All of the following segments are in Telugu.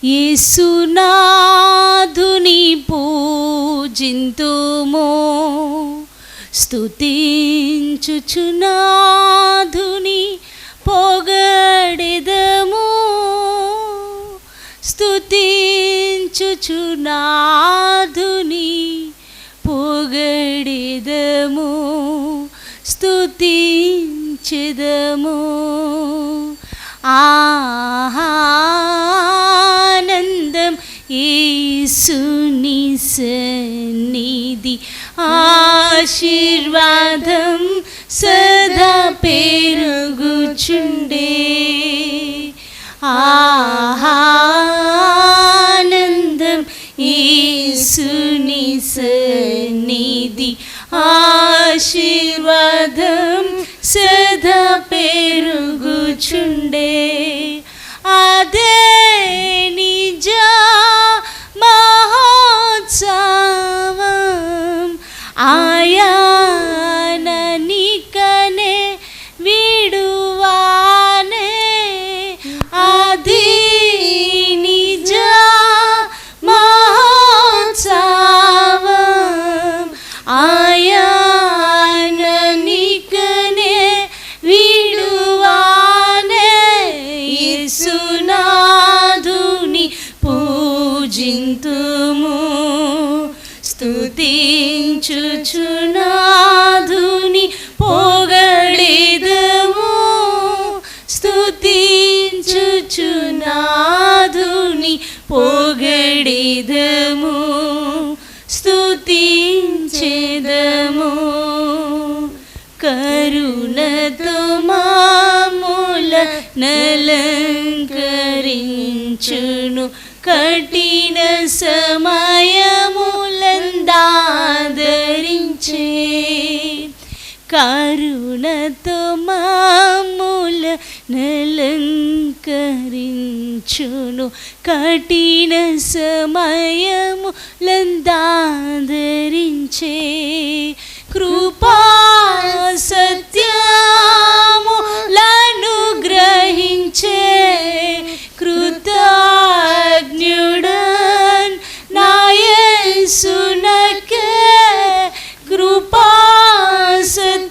యేసునాథుని పూజింతుము, స్తుతించుచునాథుని పొగడెదము, స్తుతించుచునాథుని పొగడెదము, స్తుతించెదము. ఆనందం యేసుని సన్నిధి, ఆశీర్వాదం సదా పెరుగుచుండే. ఆనందం యేసుని సన్నిధి, ఆశీర్వాదం సదా పెరుగుచుండే. అదే నిజ మహోత్సవం, ఆయననికనే విడువానే. అది నిజ మహోత్సవం, ఆయననికనే విడువానే. యేసునాథుని పూజింతుము, స్తుతించుచునాథుని పొగడెదము, స్తుతించుచునాథుని పొగడెదము, స్తుతించెదము. కరుణతో మామూల నలంకరించును, కఠిన సమయములందాదరించే. కరుణతో మామూల నలంకరించును, కఠిన సమయములందాదరించే. కృపా సత్యములను గ్రహించే కృతజ్ఞుడన్ నా యేసునకే. కృపా సత్యములను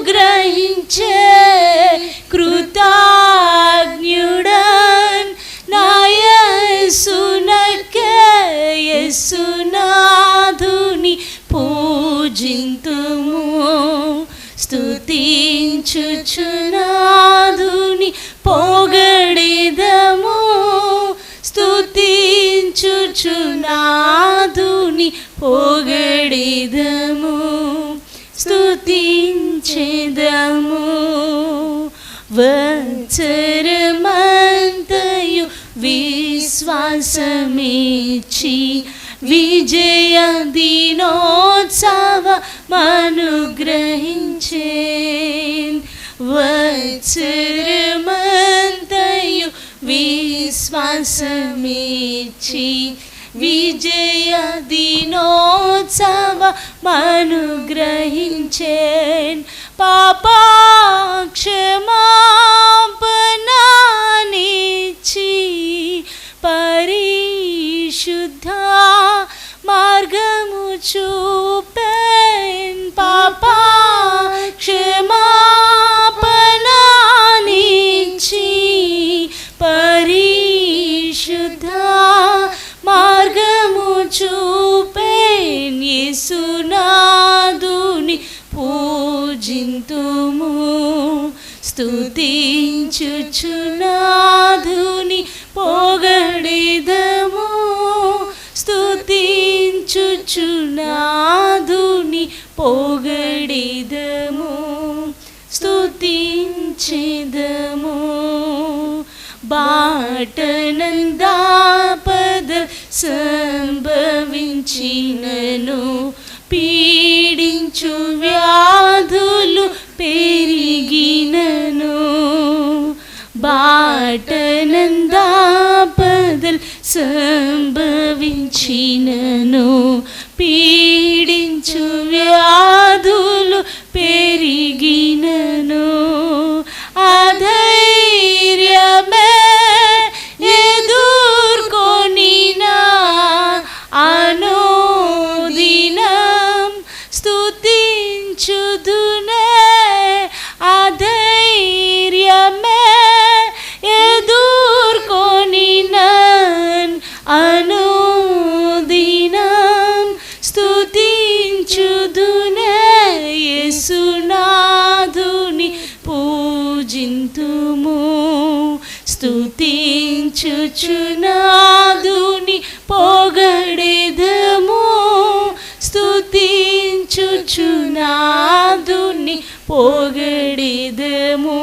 గ్రహించే కృతజ్ఞుడన్ నా యేసునకే. యేసునాథుని పూజింతుము, స్తుతించుచునాథుని పొగడెదము, స్తుతించుచునాథుని పొగడెదము, స్తుతించెదము. వత్సరమంతయు విశ్వాసమిచ్చి విజయ దినోత్సవమనుగ్రహించే. వత్సరమంతయు విశ్వాసమిచ్చి విజయ దినోత్సవమనుగ్రహించే. పాపక్షమాపణనిచ్చి పరిశుద్ధ మార్గము చూపెన్. పాపక్షమాపణనిచ్చి పరిశుద్ధ మార్గము చూపెన్. యేసునాథుని పూజింతుము, స్తుతించుచునాథుని పొగడెదము, స్తుతించుచునాథుని పొగడెదము, స్తుతించెదము. బాటనందాపద సంభవించినను, పీడించు వ్యాధులు పెరిగినను. బాటనందాపదల్ సంభవించినను, పీడించు వ్యాధులు పెరిగినను. అధైర్యమే స్తుతించుచునాదుని పొగడెదము స్తుతించుచునాదుని పొగడెదము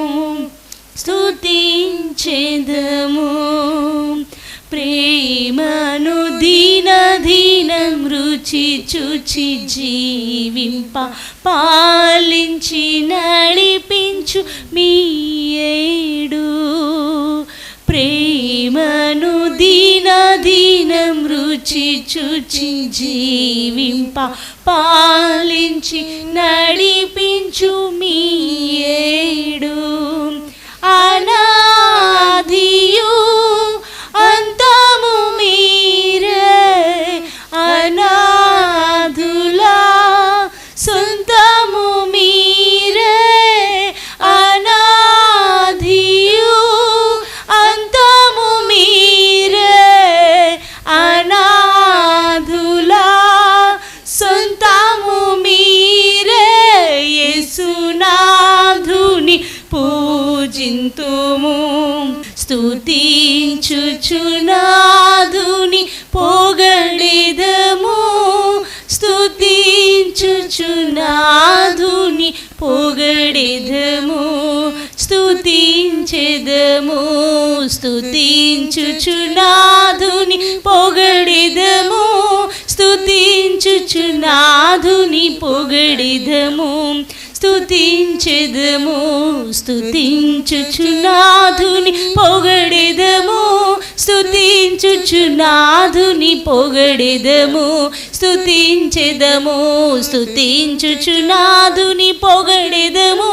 స్తుతించెదము ప్రేమను దినదినం రుచి చూచి జీవింప పాలించి నడిపించు మీ యేడు ప్రేమను దినదినం రుచి చూచి జీవింప పాలించి నడిపించు మీ యేడు అనాదియు అంతము మీరే అనాథులా సొంతము మీరే అనాదియు అంతము మీరే అనాథులా సొంతము మీరే యేసునాథుని పూజింతుము స్తుతించుచునాదుని పొగడెదము స్తుతించుచునాదుని పొగడెదము స్తుతించెదము స్తుతించుచునాదుని పొగడెదము స్తుతించుచునాదుని పొగడెదము స్తుతించెదము స్తుతించుచునాదుని పొగడెదము స్తుతించుచునాదుని పొగడెదము స్తుతించెదము స్తుతించుచునాదుని పొగడెదము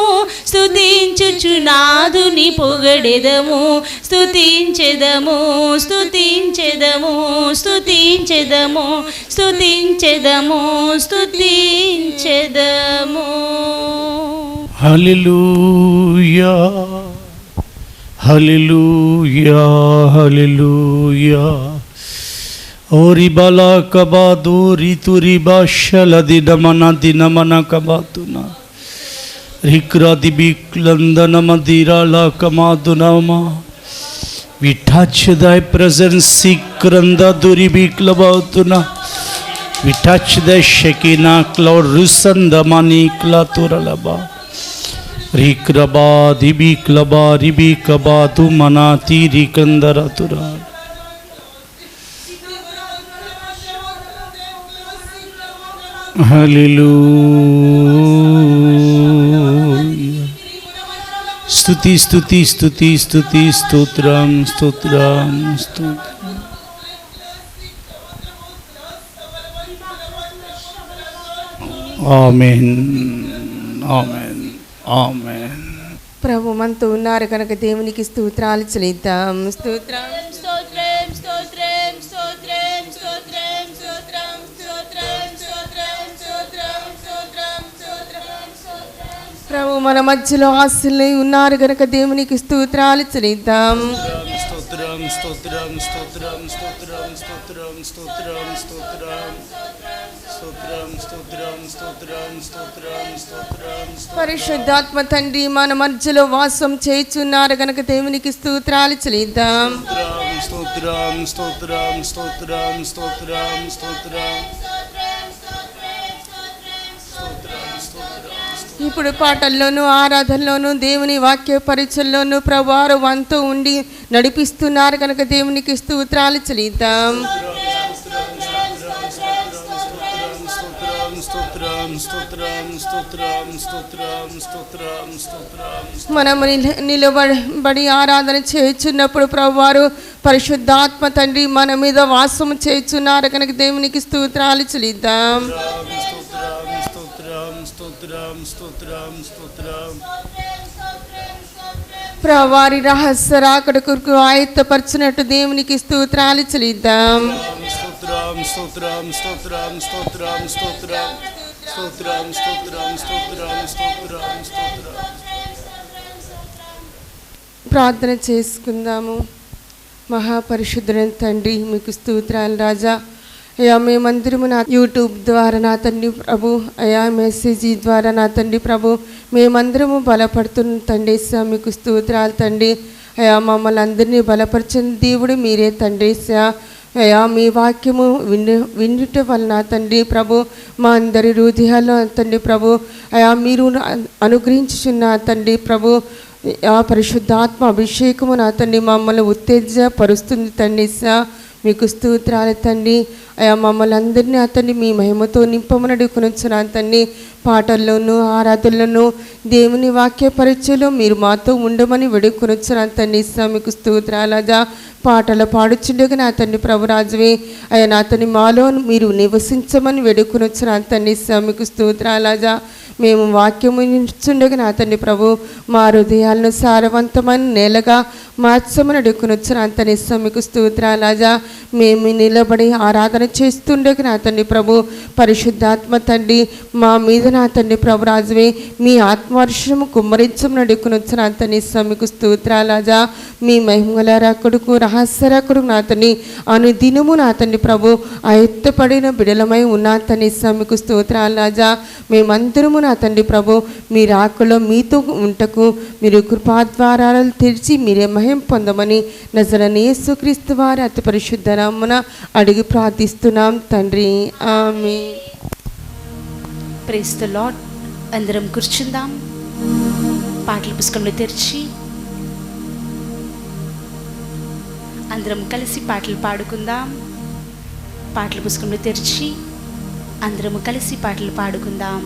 స్తుతించుచునాదుని పొగడెదము స్తుతించెదము స్తుతించెదము స్తుతించెదము స్తుతించెదము స్తుతించెదము హల్లెలూయా హల్లెలూయా హల్లెలూయా ఓరి బలా కబాదు రితురి భాషల దినమన కబాతునా రిక్రాది బిక్లందన Madirala కమాదునమా We touch thy presence, Sikranda Duri Biklabautuna. We touch the Shekinah cloud, Rusanda Manikla Turalaba. Rikraba, Dibiklaba, Ribikaba, Tumanati, Rikandara Tura. Hallelujah. Stuti, stuti, stuti, stuti, stotram, stotram, stotram. Amen. Amen. Amen. ప్రభు మనతో ఉన్నారు కనుక దేవునికి స్తోత్రాలు చెల్లిద్దాం. స్తోత్రం స్తోత్రం స్తోత్రం స్తోత్రం స్తోత్రం స్తోత్రం స్తోత్రం స్తోత్రం స్తోత్రం స్తోత్రం స్తోత్రం స్తోత్రం ప్రభు మన మధ్యలో ఆశలు ఉన్నారు కనుక దేవునికి స్తోత్రాలు చెల్లిద్దాం. స్తోత్రం స్తోత్రం స్తోత్రం స్తోత్రం స్తోత్రం స్తోత్రం స్తోత్రం స్తోత్రం స్తోత్రం స్తోత్రం స్తోత్రం స్తోత్రం పరిశుద్ధాత్మ తండ్రి మన మధ్యలో వాసం చేయుచున్నారు కనుక దేవునికి స్తోత్రాలు చెల్లిద్దాం. స్తోత్రం స్తోత్రం స్తోత్రం స్తోత్రం స్తోత్రం ఇప్పుడు పాటల్లోనూ ఆరాధనలోనూ దేవుని వాక్య పరిచయంలోనూ ప్రభువారు వంతు ఉండి నడిపిస్తున్నారు కనుక దేవునికి స్తోత్రాలు చెల్లిద్దాం. మనము నిలబడి ఆరాధన చేయుచున్నప్పుడు ప్రభువారు పరిశుద్ధాత్మ తండ్రి మన మీద వాసం చేయుచున్నారు కనుక దేవునికి స్తోత్రాలు చెల్లిద్దాం. ప్రభువారి రహస్య రాకడ కొరకు ఆయత్తపరచినట్టు దేవునికి స్తోత్రాలు చెల్లిద్దాం. ప్రార్థన చేసుకుందాము. మహాపరిశుద్ధుడైన తండ్రి మీకు స్తోత్రాలు రాజా. అయ్యా మేమందరము నా యూట్యూబ్ ద్వారా నా తండ్రి ప్రభు, అయ్యా మెసేజీ ద్వారా నా తండ్రి ప్రభు మేమందరము బలపడుతున్న తండ్రి మీకు స్తోత్రాలు తండ్రి. అయా మమ్మల్ని అందరినీ బలపరిచిన దేవుడు మీరే తండ్రి. అయా మీ వాక్యము వినుట వలన తండ్రి ప్రభు మా అందరి హృదయాల్లో తండ్రి ప్రభు అయా మీరు అనుగ్రహించుచున్న తండ్రి ప్రభు ఆ పరిశుద్ధాత్మ అభిషేకము నా తండ్రి మమ్మల్ని ఉత్తేజపరుస్తుంది తండ్రి. మీకు స్తోత్రాలు తండ్రి. అయా మమ్మల్ని అందరినీ అతన్ని మీ మహిమతో నింపమని అడుగుకొనుచున్నాను తండ్రి. పాటల్లోనూ ఆరాధనలోనూ దేవుని వాక్య పరిచయలో మీరు మాతో ఉండమని వేడుకొనుచున్నాను తండ్రి. మీకు స్తోత్రాలజా పాటలు పాడుచుండగా నా తండ్రి ప్రభురాజువే అయ్యా నా తండ్రి మాలో మీరు నివసించమని వేడుకొనుచున్నాను తండ్రి. మీకు స్తోత్రాలజా మేము వాక్యము చుండగా నా తండ్రి ప్రభు మా హృదయాలను సారవంతమైన నేలగా మార్చమని అడుగుకొనుచున్నాను తండ్రి. మీకు స్తోత్రాలజా మేము నిలబడి ఆరాధన చేస్తుండగా నా తండ్రి ప్రభు పరిశుద్ధాత్మ తండ్రి మా మీద నా తండ్రి ప్రభు రాజువే మీ ఆత్మవర్షము కుమ్మరించమని అడుగుకొనుచున్నాను తండ్రి. మీకు స్తోత్రాలజా మీ మహిమల రకుడుకు రహస్య రకుడు నా తండ్రి అనుదినము నా తండ్రి ప్రభు ఆయత్తపడిన బిడలమై ఉన్న తండ్రి. మీకు స్తోత్రాలజా మేమందరము నా తండ్రి ప్రభు మీ రాకలో మీతో ఉంటకు మీరు కృపాద్వారాలు తెరిచి మీరే మహిమ పొందమని నజరేయుడైన యేసుక్రీస్తు వారి అతి పరిశుద్ధ నామమున అడిగి ప్రార్థిస్తున్నాం తండ్రి. ఆమేన్. Praise the Lord. అందరం కూర్చుందాం. పాటల పుస్తకంలో తెరిచి అందరం కలిసి పాటలు పాడుకుందాం. పాటల పుస్తకంలో తెరిచి అందరం కలిసి పాటలు పాడుకుందాం.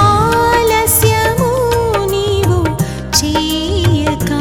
ఆలస్యము నీవు చేయక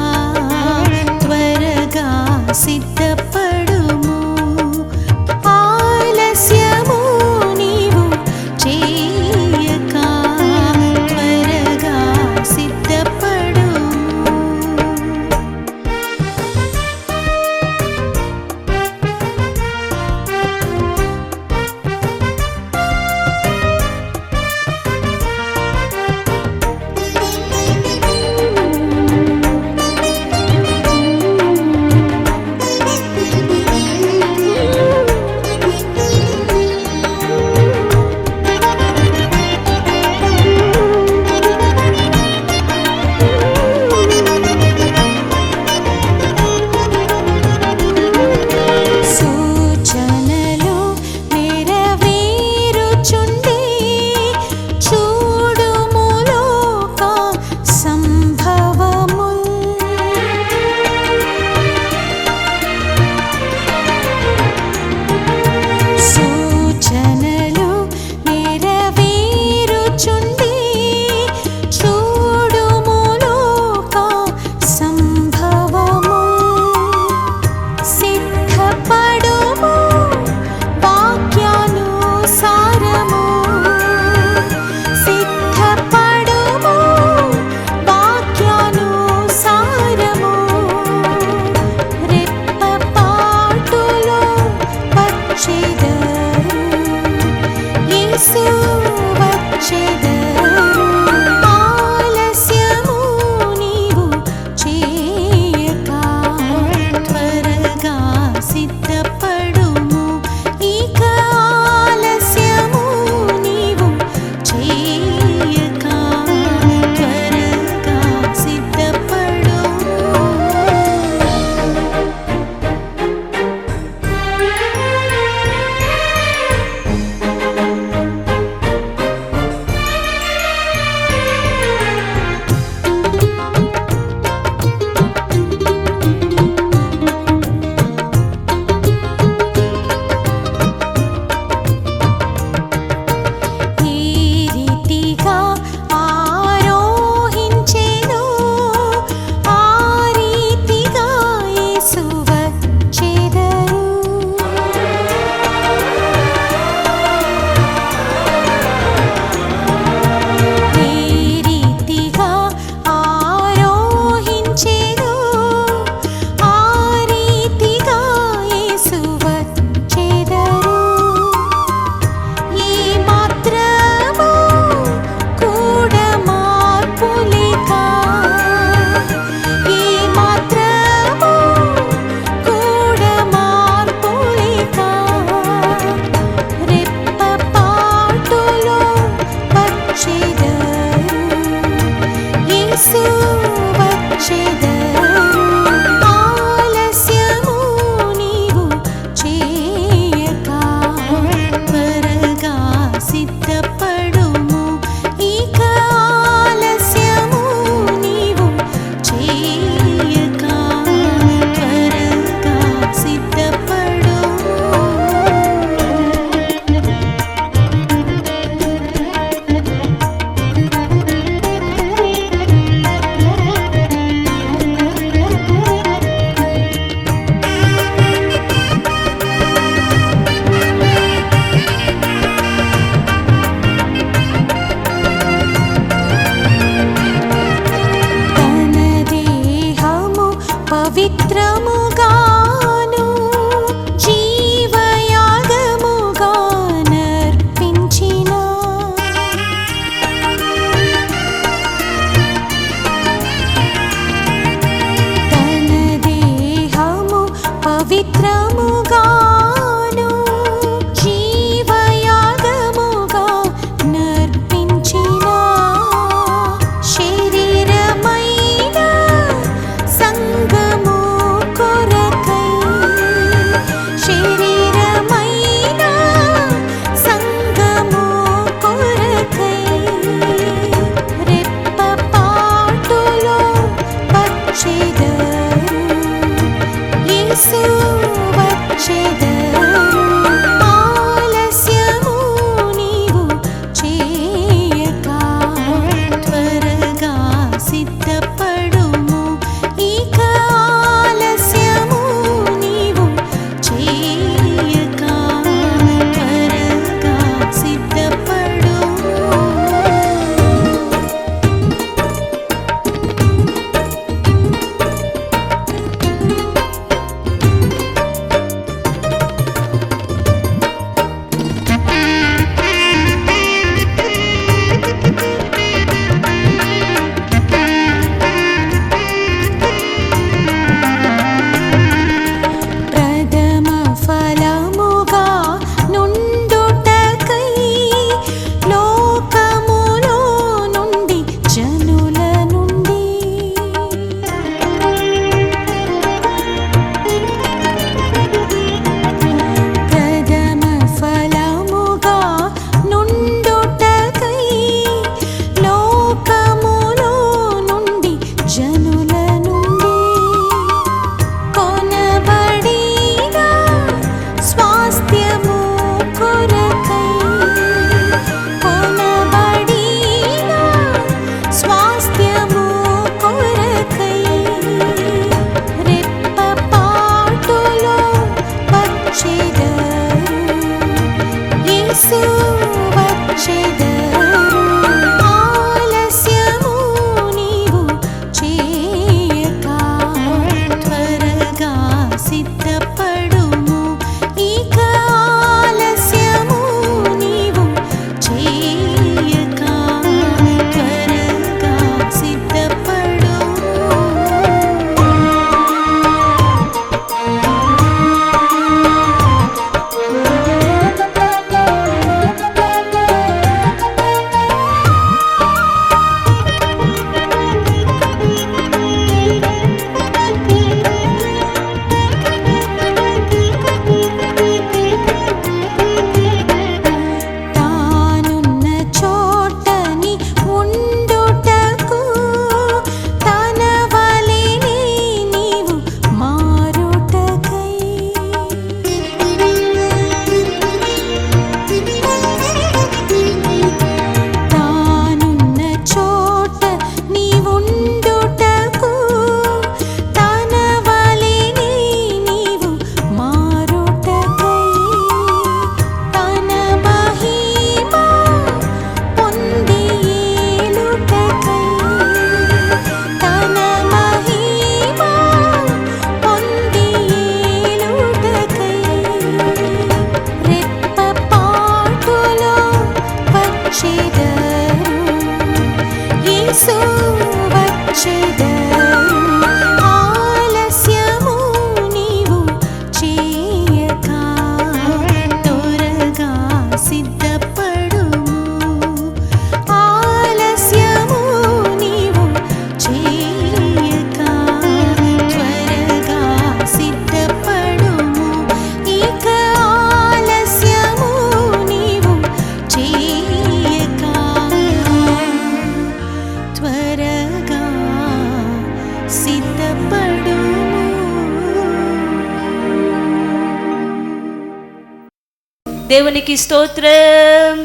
దేవునికి స్తోత్రం.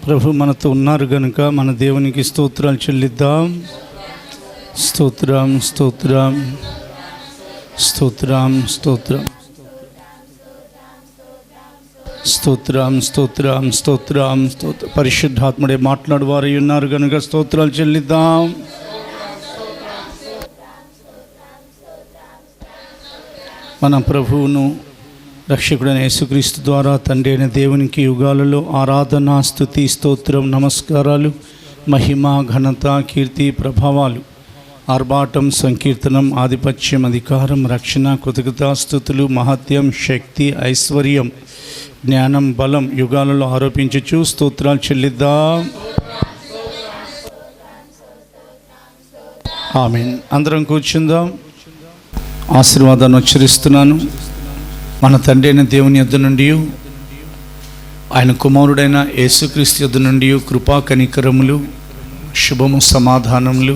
ప్రభు మనతో ఉన్నారు గనుక మన దేవునికి స్తోత్రాలు చెల్లిద్దాం. స్తోత్రం స్తోత్రం స్తోత్రం స్తోత్రం స్తోత్రం స్తోత్రం స్తోత్రం స్తోత్రం. పరిశుద్ధాత్ముడే మాట్లాడువారు ఉన్నారు కనుక స్తోత్రాలు చెల్లిద్దాం. మన ప్రభువును రక్షకుడైన యేసుక్రీస్తు ద్వారా తండ్రి అయిన దేవునికి యుగాలలో ఆరాధన, స్తుతి, స్తోత్రం, నమస్కారాలు, మహిమ, ఘనత, కీర్తి, ప్రభావాలు, ఆర్భాటం, సంకీర్తనం, ఆధిపత్యం, అధికారం, రక్షణ, కృతజ్ఞతాస్తుతులు, మహత్యం, శక్తి, ఐశ్వర్యం, జ్ఞానం, బలం యుగాలలో ఆరోపించుచు స్తోత్రాలు చెల్లిద్దాం. ఆమేన్. అందరం కూర్చుందాం. ఆశీర్వాదాన్ని ఉచ్చరిస్తున్నాను. మన తండ్రి అయిన దేవుని యొద్ద నుండి, ఆయన కుమారుడైన యేసుక్రీస్తు యొద్ద నుండి కృపా కనికరములు, శుభము, సమాధానములు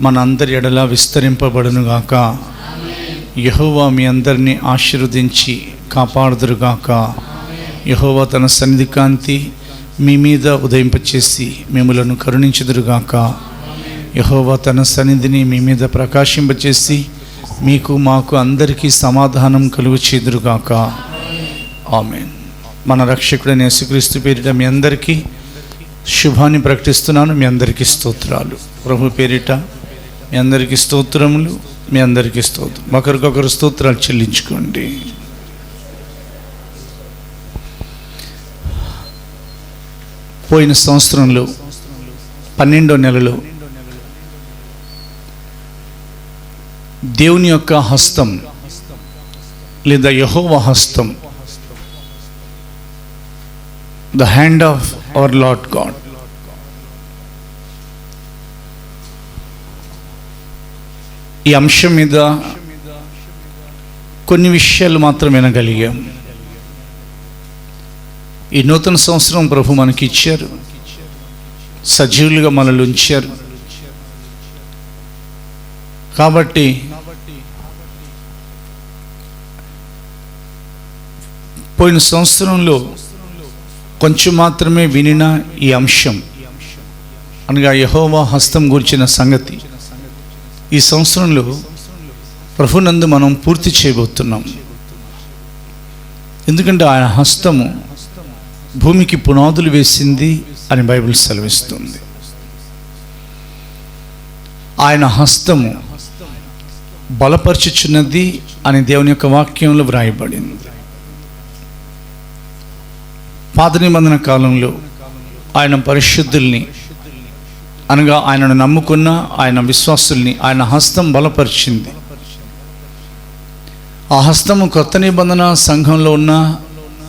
మన అందరి ఎడల విస్తరింపబడునుగాక. యెహోవా మీ అందరినీ ఆశీర్వదించి కాపాడుదురుగాక. యెహోవా తన సన్నిధి కాంతి మీ మీద ఉదయింపచేసి మిమ్ములను కరుణించుదురుగాక. యెహోవా తన సన్నిధిని మీ మీద ప్రకాశింపచేసి మీకు మాకు అందరికీ సమాధానం కలుగు చేదురుగాక. ఆమేన్. మన రక్షకుడైన యేసుక్రీస్తు పేరిట మీ అందరికీ శుభాన్ని ప్రకటిస్తున్నాను. మీ అందరికీ స్తోత్రాలు. ప్రభు పేరిట మీ అందరికీ స్తోత్రములు. మీ అందరికీ స్తోత్రం. ఒకరికొకరు స్తోత్రాలు చెల్లించుకోండి. పోయిన సంవత్సరంలో 12వ నెలలో దేవుని యొక్క హస్తం లేదా యెహోవా హస్తం, the hand of our Lord God, ఈ అంశం మీద కొన్ని విషయాలు మాత్రం వినగలిగాం. ఈ నూతన సంవత్సరం ప్రభు మనకి ఇచ్చారు, సజీవులుగా మనల్ని ఉంచారు. కాబట్టి పోయిన సంవత్సరంలో కొంచెం మాత్రమే వినిన ఈ అంశం అనగా యెహోవా హస్తం గురించిన సంగతి ఈ సంవత్సరంలో ప్రభునందు మనం పూర్తి చేయబోతున్నాం. ఎందుకంటే ఆయన హస్తము భూమికి పునాదులు వేసింది అని బైబిల్ సెలవిస్తుంది. ఆయన హస్తము బలపరచుచున్నది అని దేవుని యొక్క వాక్యంలో వ్రాయబడింది. పాత నిబంధన కాలంలో ఆయన పరిశుద్ధుల్ని అనగా ఆయనను నమ్ముకున్న ఆయన విశ్వాసుల్ని ఆయన హస్తం బలపరిచింది. ఆ హస్తము కొత్త నిబంధన సంఘంలో ఉన్న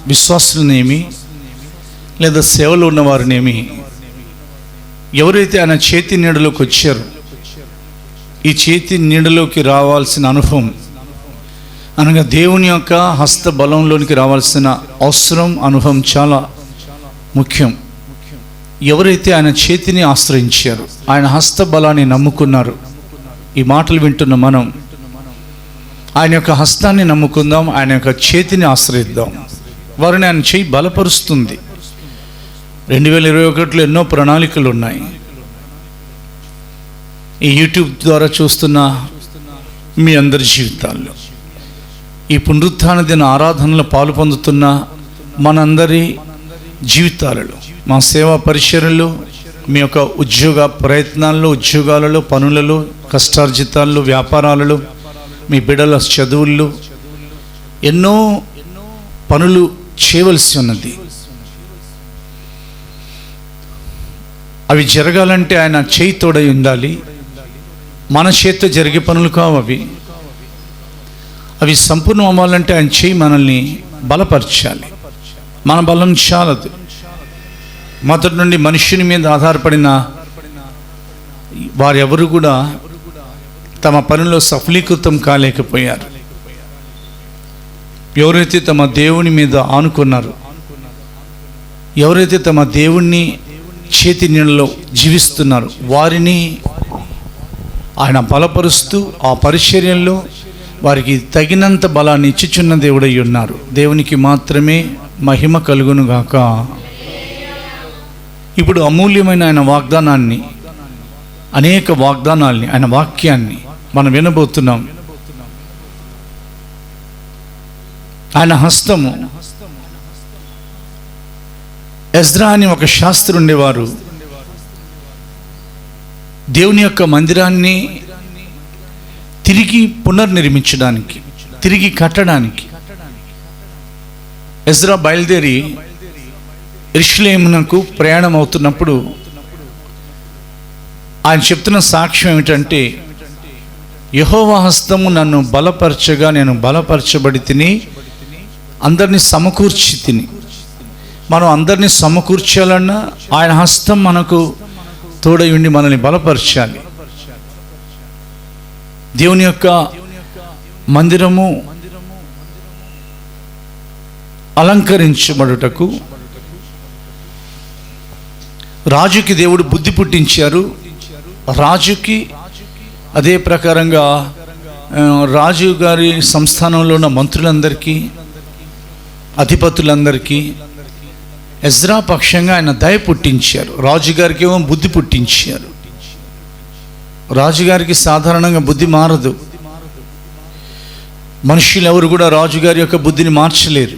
విశ్వాసులనేమి లేదా సేవలో ఉన్నవారినేమి ఎవరైతే ఆయన చేతి నీడలోకి వచ్చారో, ఈ చేతి నీడలోకి రావాల్సిన అనుభవం అనగా దేవుని యొక్క హస్త బలంలోనికి రావాల్సిన అవసరం, అనుభవం చాలా ముఖ్యం. ఎవరైతే ఆయన చేతిని ఆశ్రయించారు, ఆయన హస్త బలాన్ని నమ్ముకున్నారు, ఈ మాటలు వింటున్న మనం ఆయన యొక్క హస్తాన్ని నమ్ముకుందాం, ఆయన యొక్క చేతిని ఆశ్రయిద్దాం. వారిని ఆయన చేయి బలపరుస్తుంది. 2021లో ఎన్నో ప్రణాళికలు ఉన్నాయి. ఈ యూట్యూబ్ ద్వారా చూస్తున్న మీ అందరి జీవితాల్లో, ఈ పునరుత్థాన దిన ఆరాధనలో పాలు పొందుతున్న మనందరి జీవితాలలో, మా సేవా పరిచర్యలో, మీ యొక్క ఉద్యోగ ప్రయత్నాల్లో, ఉద్యోగాలలో, పనులలో, కష్టార్జితాల్లో, వ్యాపారాలలో, మీ బిడ్డల చదువుల్లో ఎన్నో పనులు చేయవలసి ఉన్నది. అవి జరగాలంటే ఆయన చేయి తోడై ఉండాలి. మన చేతితో జరిగే పనులు కావు అవి సంపూర్ణం అవ్వాలంటే ఆయన చేయి మనల్ని బలపరచాలి. మన బలం చాలదు. మొదటి నుండి మనుష్యుని మీద ఆధారపడిన వారెవరు కూడా తమ పనిలో సఫలీకృతం కాలేకపోయారు. ఎవరైతే తమ దేవుని మీద ఆనుకున్నారు, ఎవరైతే తమ దేవుణ్ణి చేతి నీడలో జీవిస్తున్నారు, వారిని ఆయన బలపరుస్తూ ఆ పరిచర్యల్లో వారికి తగినంత బలాన్ని ఇచ్చుచున్న దేవుడై ఉన్నారు. దేవునికి మాత్రమే మహిమ కలుగును గాక. ఇప్పుడు అమూల్యమైన ఆయన వాగ్దానాన్ని, అనేక వాగ్దానాల్ని, ఆయన వాక్యాన్ని మనం వినబోతున్నాం. ఆయన హస్తము. ఎజ్రా అని ఒక శాస్త్రి ఉండేవారు. దేవుని యొక్క మందిరాన్ని తిరిగి పునర్నిర్మించడానికి, తిరిగి కట్టడానికి ఎజ్రా బయలుదేరి యెరూషలేమునకు ప్రయాణం అవుతున్నప్పుడు ఆయన చెప్తున్న సాక్ష్యం ఏమిటంటే, యెహోవా హస్తము నన్ను బలపరచగా నేను బలపరచబడి తిని అందరినీ సమకూర్చి తిని. మనం అందరినీ సమకూర్చాలన్నా ఆయన హస్తం మనకు తోడై ఉండి మనల్ని బలపరచాలి. దేవుని యొక్క మందిరము అలంకరించబడుటకు రాజుకి దేవుడు బుద్ధి పుట్టించారు. రాజుకి అదే ప్రకారంగా రాజు గారి సంస్థానంలో ఉన్న మంత్రులందరికీ, అధిపతులందరికీ ఎజ్రా పక్షంగా ఆయన దయ పుట్టించారు. రాజుగారికి ఏమో బుద్ధి పుట్టించారు. రాజుగారికి సాధారణంగా బుద్ధి మారదు. మనుషులు ఎవరు కూడా రాజుగారి యొక్క బుద్ధిని మార్చలేరు.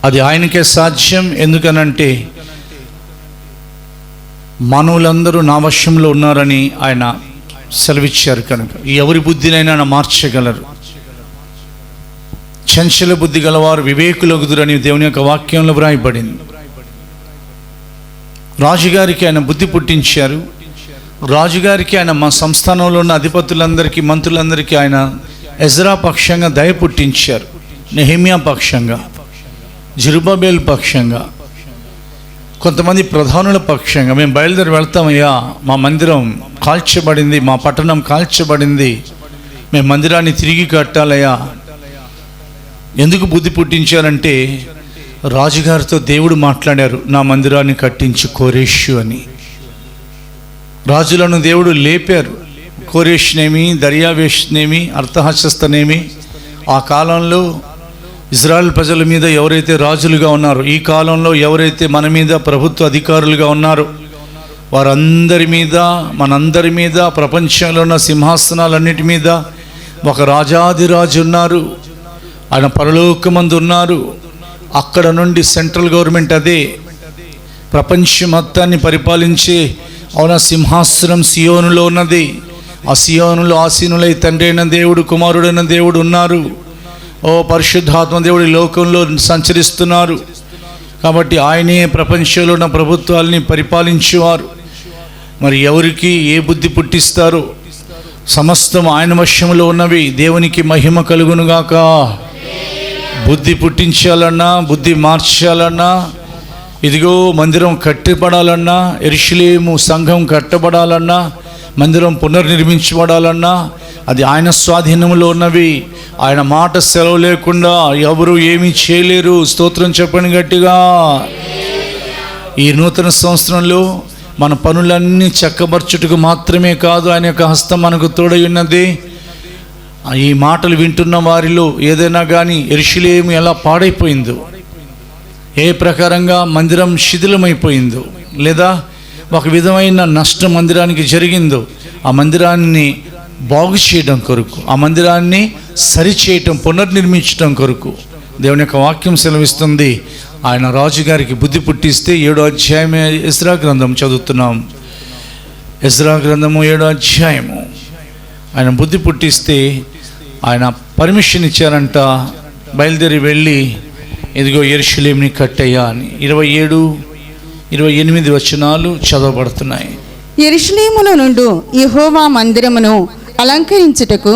అది ఆయనకే సాధ్యం. ఎందుకనంటే మానవులందరూ నా వశంలో ఉన్నారని ఆయన సెలవిచ్చారు. కనుక ఎవరి బుద్ధినైనా ఆయన మార్చగలరు. చంచల బుద్ధి గలవారు వివేకులగుదురని దేవుని యొక్క వాక్యంలో వ్రాయబడింది. రాజుగారికి ఆయన బుద్ధి పుట్టించారు. రాజుగారికి ఆయన మా సంస్థానంలో ఉన్న అధిపతులందరికీ, మంత్రులందరికీ ఆయన ఎజ్రా పక్షంగా దయ పుట్టించారు. నెహెమ్యా పక్షంగా, జెరుబ్బాబెల్ పక్షంగా, కొంతమంది ప్రధానుల పక్షంగా మేము బయలుదేరి వెళ్తామయ్యా, మా మందిరం కాల్చబడింది, మా పట్టణం కాల్చబడింది, మేము మందిరాన్ని తిరిగి కట్టాలయ్యా. ఎందుకు బుద్ధి పుట్టించారంటే రాజుగారితో దేవుడు మాట్లాడారు, నా మందిరాన్ని కట్టించు కోరేషు అని. రాజులను దేవుడు లేపారు. కోరేష్నేమి, దర్యావేష్నేమి, అర్థహశస్తనేమి. ఆ కాలంలో ఇజ్రాయెల్ ప్రజల మీద ఎవరైతే రాజులుగా ఉన్నారో, ఈ కాలంలో ఎవరైతే మన మీద ప్రభుత్వ అధికారులుగా ఉన్నారో వారందరి మీద, మనందరి మీద, ప్రపంచంలో ఉన్న సింహాసనాలన్నిటి మీద ఒక రాజాదిరాజు ఉన్నారు. ఆయన పరలోకమందు ఉన్నారు. అక్కడ నుండి సెంట్రల్ గవర్నమెంట్ అదే ప్రపంచం మొత్తాన్ని పరిపాలించే సింహాసనం సియోనులో ఉన్నది. ఆ సియోనులో ఆసీనులై తండ్రి అయిన దేవుడు, కుమారుడైన దేవుడు ఉన్నారు. పరిశుద్ధాత్మ దేవుడు ఈ లోకంలో సంచరిస్తున్నారు. కాబట్టి ఆయనే ప్రపంచంలో ఉన్న ప్రభుత్వాల్ని పరిపాలించేవారు. మరి ఎవరికి ఏ బుద్ధి పుట్టిస్తారో సమస్తం ఆయన వశంలో ఉన్నవి. దేవునికి మహిమ కలుగునుగాక. బుద్ధి పుట్టించాలన్నా, బుద్ధి మార్చాలన్నా, ఇదిగో మందిరం కట్టబడాలన్నా, యెరూషలేము సంఘం కట్టబడాలన్నా, మందిరం పునర్నిర్మించబడాలన్నా అది ఆయన స్వాధీనంలో ఉన్నవి. ఆయన మాట సెలవు లేకుండా ఎవరు ఏమీ చేయలేరు. స్తోత్రం చెప్పండి గట్టిగా. ఈ నూతన సంవత్సరంలో మన పనులన్నీ చక్కబర్చుటకు మాత్రమే కాదు, ఆయన యొక్క హస్తం మనకు తోడై ఉన్నది. ఈ మాటలు వింటున్న వారిలో ఏదైనా కానీ యెరూషలేము ఎలా పాడైపోయిందో, ఏ ప్రకారంగా మందిరం శిథిలమైపోయిందో, లేదా ఒక విధమైన నష్టం మందిరానికి జరిగిందో, ఆ మందిరాన్ని బాగు చేయడం కొరకు, ఆ మందిరాన్ని సరిచేయటం, పునర్నిర్మించడం కొరకు దేవుని యొక్క వాక్యం సెలవిస్తుంది. ఆయన రాజుగారికి బుద్ధి పుట్టిస్తే 7వ అధ్యాయమే ఎజ్రా గ్రంథం చదువుతున్నాం. ఎజ్రా గ్రంథము 7వ అధ్యాయము. ఆయన బుద్ధి పుట్టిస్తే ఆయన పర్మిషన్ ఇచ్చారంట, బయలుదేరి వెళ్ళి ఇదిగో యెరూషలేముని కట్టయ్యా అని. 27, 28 వచనాలు చదవబడుతున్నాయి. యెరూషలేములో నుండి యెహోవా మందిరమును అలంకరించుటకు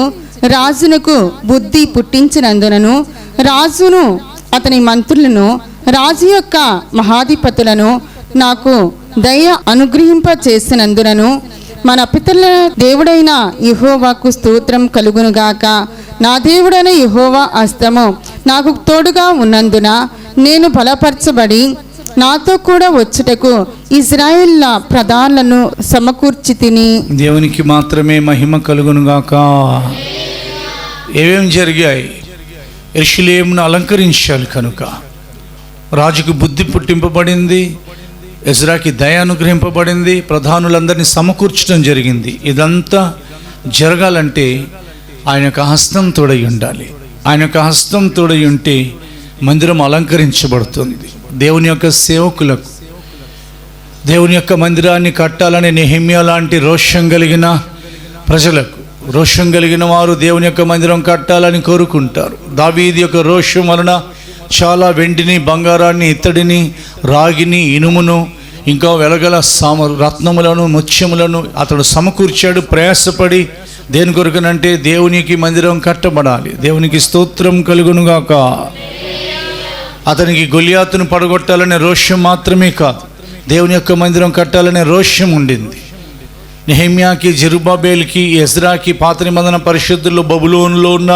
రాజునకు బుద్ధి పుట్టించినందునను, రాజును అతని మంత్రులను, రాజు యొక్క మహాధిపతులను నాకు దయ అనుగ్రహింప చేసినందునను, మన పితరుల దేవుడైన యెహోవాకు స్తోత్రం కలుగునుగాక. నా దేవుడైన యెహోవా హస్తము నాకు తోడుగా ఉన్నందున నేను బలపరచబడి నాతో కూడా వచ్చుటకు ఇశ్రాయేళ్ల ప్రధానులను సమకూర్చి తిని. దేవునికి మాత్రమే మహిమ కలుగునుగాక. ఏమేం జరిగాయి? యెరూషలేమును అలంకరించాలి కనుక రాజుకు బుద్ధి పుట్టింపబడింది, ఎజ్రాకి దయ అనుగ్రహింపబడింది, ప్రధానులందరినీ సమకూర్చడం జరిగింది. ఇదంతా జరగాలంటే ఆయన యొక్క హస్తం తోడై ఉండాలి. ఆయన యొక్క హస్తం తోడై ఉంటే మందిరం అలంకరించబడుతుంది. దేవుని యొక్క సేవకులకు దేవుని యొక్క మందిరాన్ని కట్టాలనే నెహెమ్యా లాంటి రోషం కలిగిన ప్రజలకు, రోషం కలిగిన వారు దేవుని యొక్క మందిరం కట్టాలని కోరుకుంటారు. దావీదు యొక్క రోషం వలన చాలా వెండిని, బంగారాన్ని, ఇత్తడిని, రాగిని, ఇనుమును, ఇంకా వెలగల రత్నములను, ముత్యములను అతడు సమకూర్చాడు. ప్రయాసపడి దేని కొరకునంటే దేవునికి మందిరం కట్టబడాలి. దేవునికి స్తోత్రం కలుగునుగాక. అతనికి గొలియాతును పడగొట్టాలనే రోషం మాత్రమే కాదు, దేవుని యొక్క మందిరం కట్టాలనే రోషం ఉండింది. నెహెమ్యాకి, జెరుబ్బాబేలుకి, ఎజ్రాకి పాత నిబంధన పరిశుద్ధులు బబులోనులో ఉన్న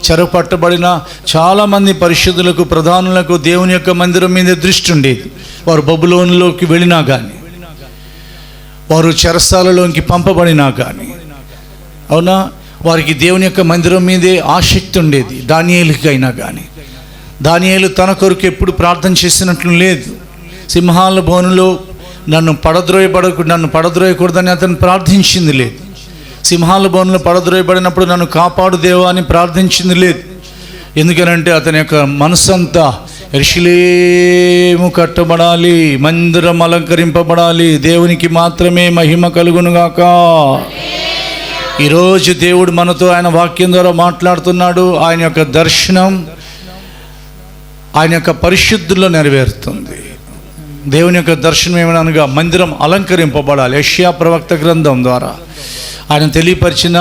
చెరపట్టబడిన చాలామంది పరిశుద్ధులకు, ప్రధానులకు దేవుని యొక్క మందిరం మీద దృష్టి ఉండేది. వారు బబులోనులోకి వెళ్ళినా కానీ, వారు చెరసాలలోకి పంపబడినా కానీ, అవునా, వారికి దేవుని యొక్క మందిరం మీదే ఆసక్తి ఉండేది. దానియేలుకి అయినా కానీ, దానియేలు తన కొరకు ఎప్పుడు ప్రార్థన చేసినట్లు లేదు. సింహాల బోనులో నన్ను పడద్రోయకూడదని అతను ప్రార్థించింది లేదు. సింహాల బోనులో పడద్రోయబడినప్పుడు నన్ను కాపాడు దేవా అని ప్రార్థించింది లేదు. ఎందుకనంటే అతని యొక్క మనసంతా యెరూషలేము కట్టబడాలి, మందిరం అలంకరింపబడాలి, దేవునికి మాత్రమే మహిమ కలుగునుగాక. ఈరోజు దేవుడు మనతో ఆయన వాక్యం ద్వారా మాట్లాడుతున్నాడు. ఆయన యొక్క దర్శనం ఆయన యొక్క పరిశుద్ధుల్లో నెరవేరుతుంది. దేవుని యొక్క దర్శనం ఏమనగా మందిరం అలంకరింపబడాలి. యెషయా ప్రవక్త గ్రంథం ద్వారా ఆయన తెలియపరిచిన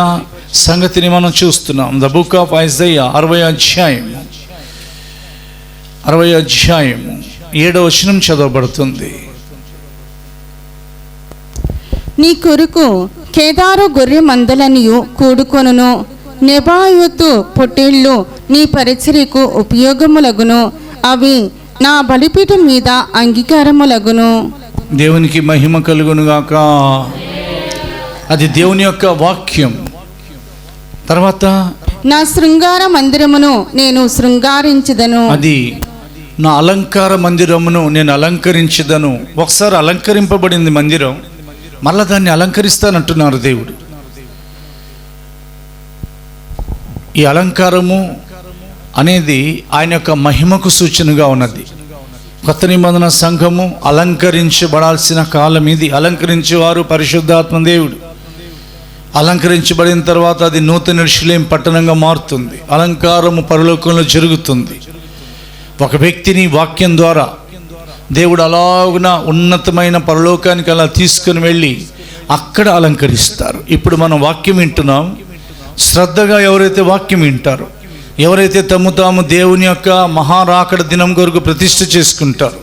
సంగతిని మనం చూస్తున్నాం. ద బుక్ ఆఫ్ ఐజయా 60వ అధ్యాయము 7వ వచనం చదవబడుతుంది. నీ కొరకు కేదారు గొర్రె మందలనియు కూడుకొనును, నెబాయోతు పొట్టేళ్ళు నీ పరిచర్యకు ఉపయోగములగును, అవి నా బలిపీఠం మీద అంగీకారములగును. దేవునికి మహిమ కలుగునుగాక. అది దేవుని యొక్క వాక్యం. తర్వాత నా శృంగార మందిరమును నేను శృంగారించదను, అది నా అలంకార మందిరమును నేను అలంకరించదను. ఒకసారి అలంకరింపబడింది మందిరం, మళ్ళా దాన్ని అలంకరిస్తానంటున్నారు దేవుడు. ఈ అలంకారము అనేది ఆయన యొక్క మహిమకు సూచనగా ఉన్నది. కొత్త నిబంధన సంఘము అలంకరించబడాల్సిన కాలం ఇది. అలంకరించేవారు పరిశుద్ధాత్మ దేవుడు. అలంకరించబడిన తర్వాత అది నూతన యెరూషలేం పట్టణంగా మారుతుంది. అలంకారము పరలోకంలో జరుగుతుంది. ఒక వ్యక్తిని వాక్యం ద్వారా దేవుడు అలాగున ఉన్నతమైన పరలోకానికి అలా తీసుకుని వెళ్ళి అక్కడ అలంకరిస్తారు. ఇప్పుడు మనం వాక్యం వింటున్నాం. శ్రద్ధగా ఎవరైతే వాక్యం వింటారో, ఎవరైతే తమ్ము తాము దేవుని యొక్క మహారాకడ దినం కొరకు ప్రతిష్ఠ చేసుకుంటారు,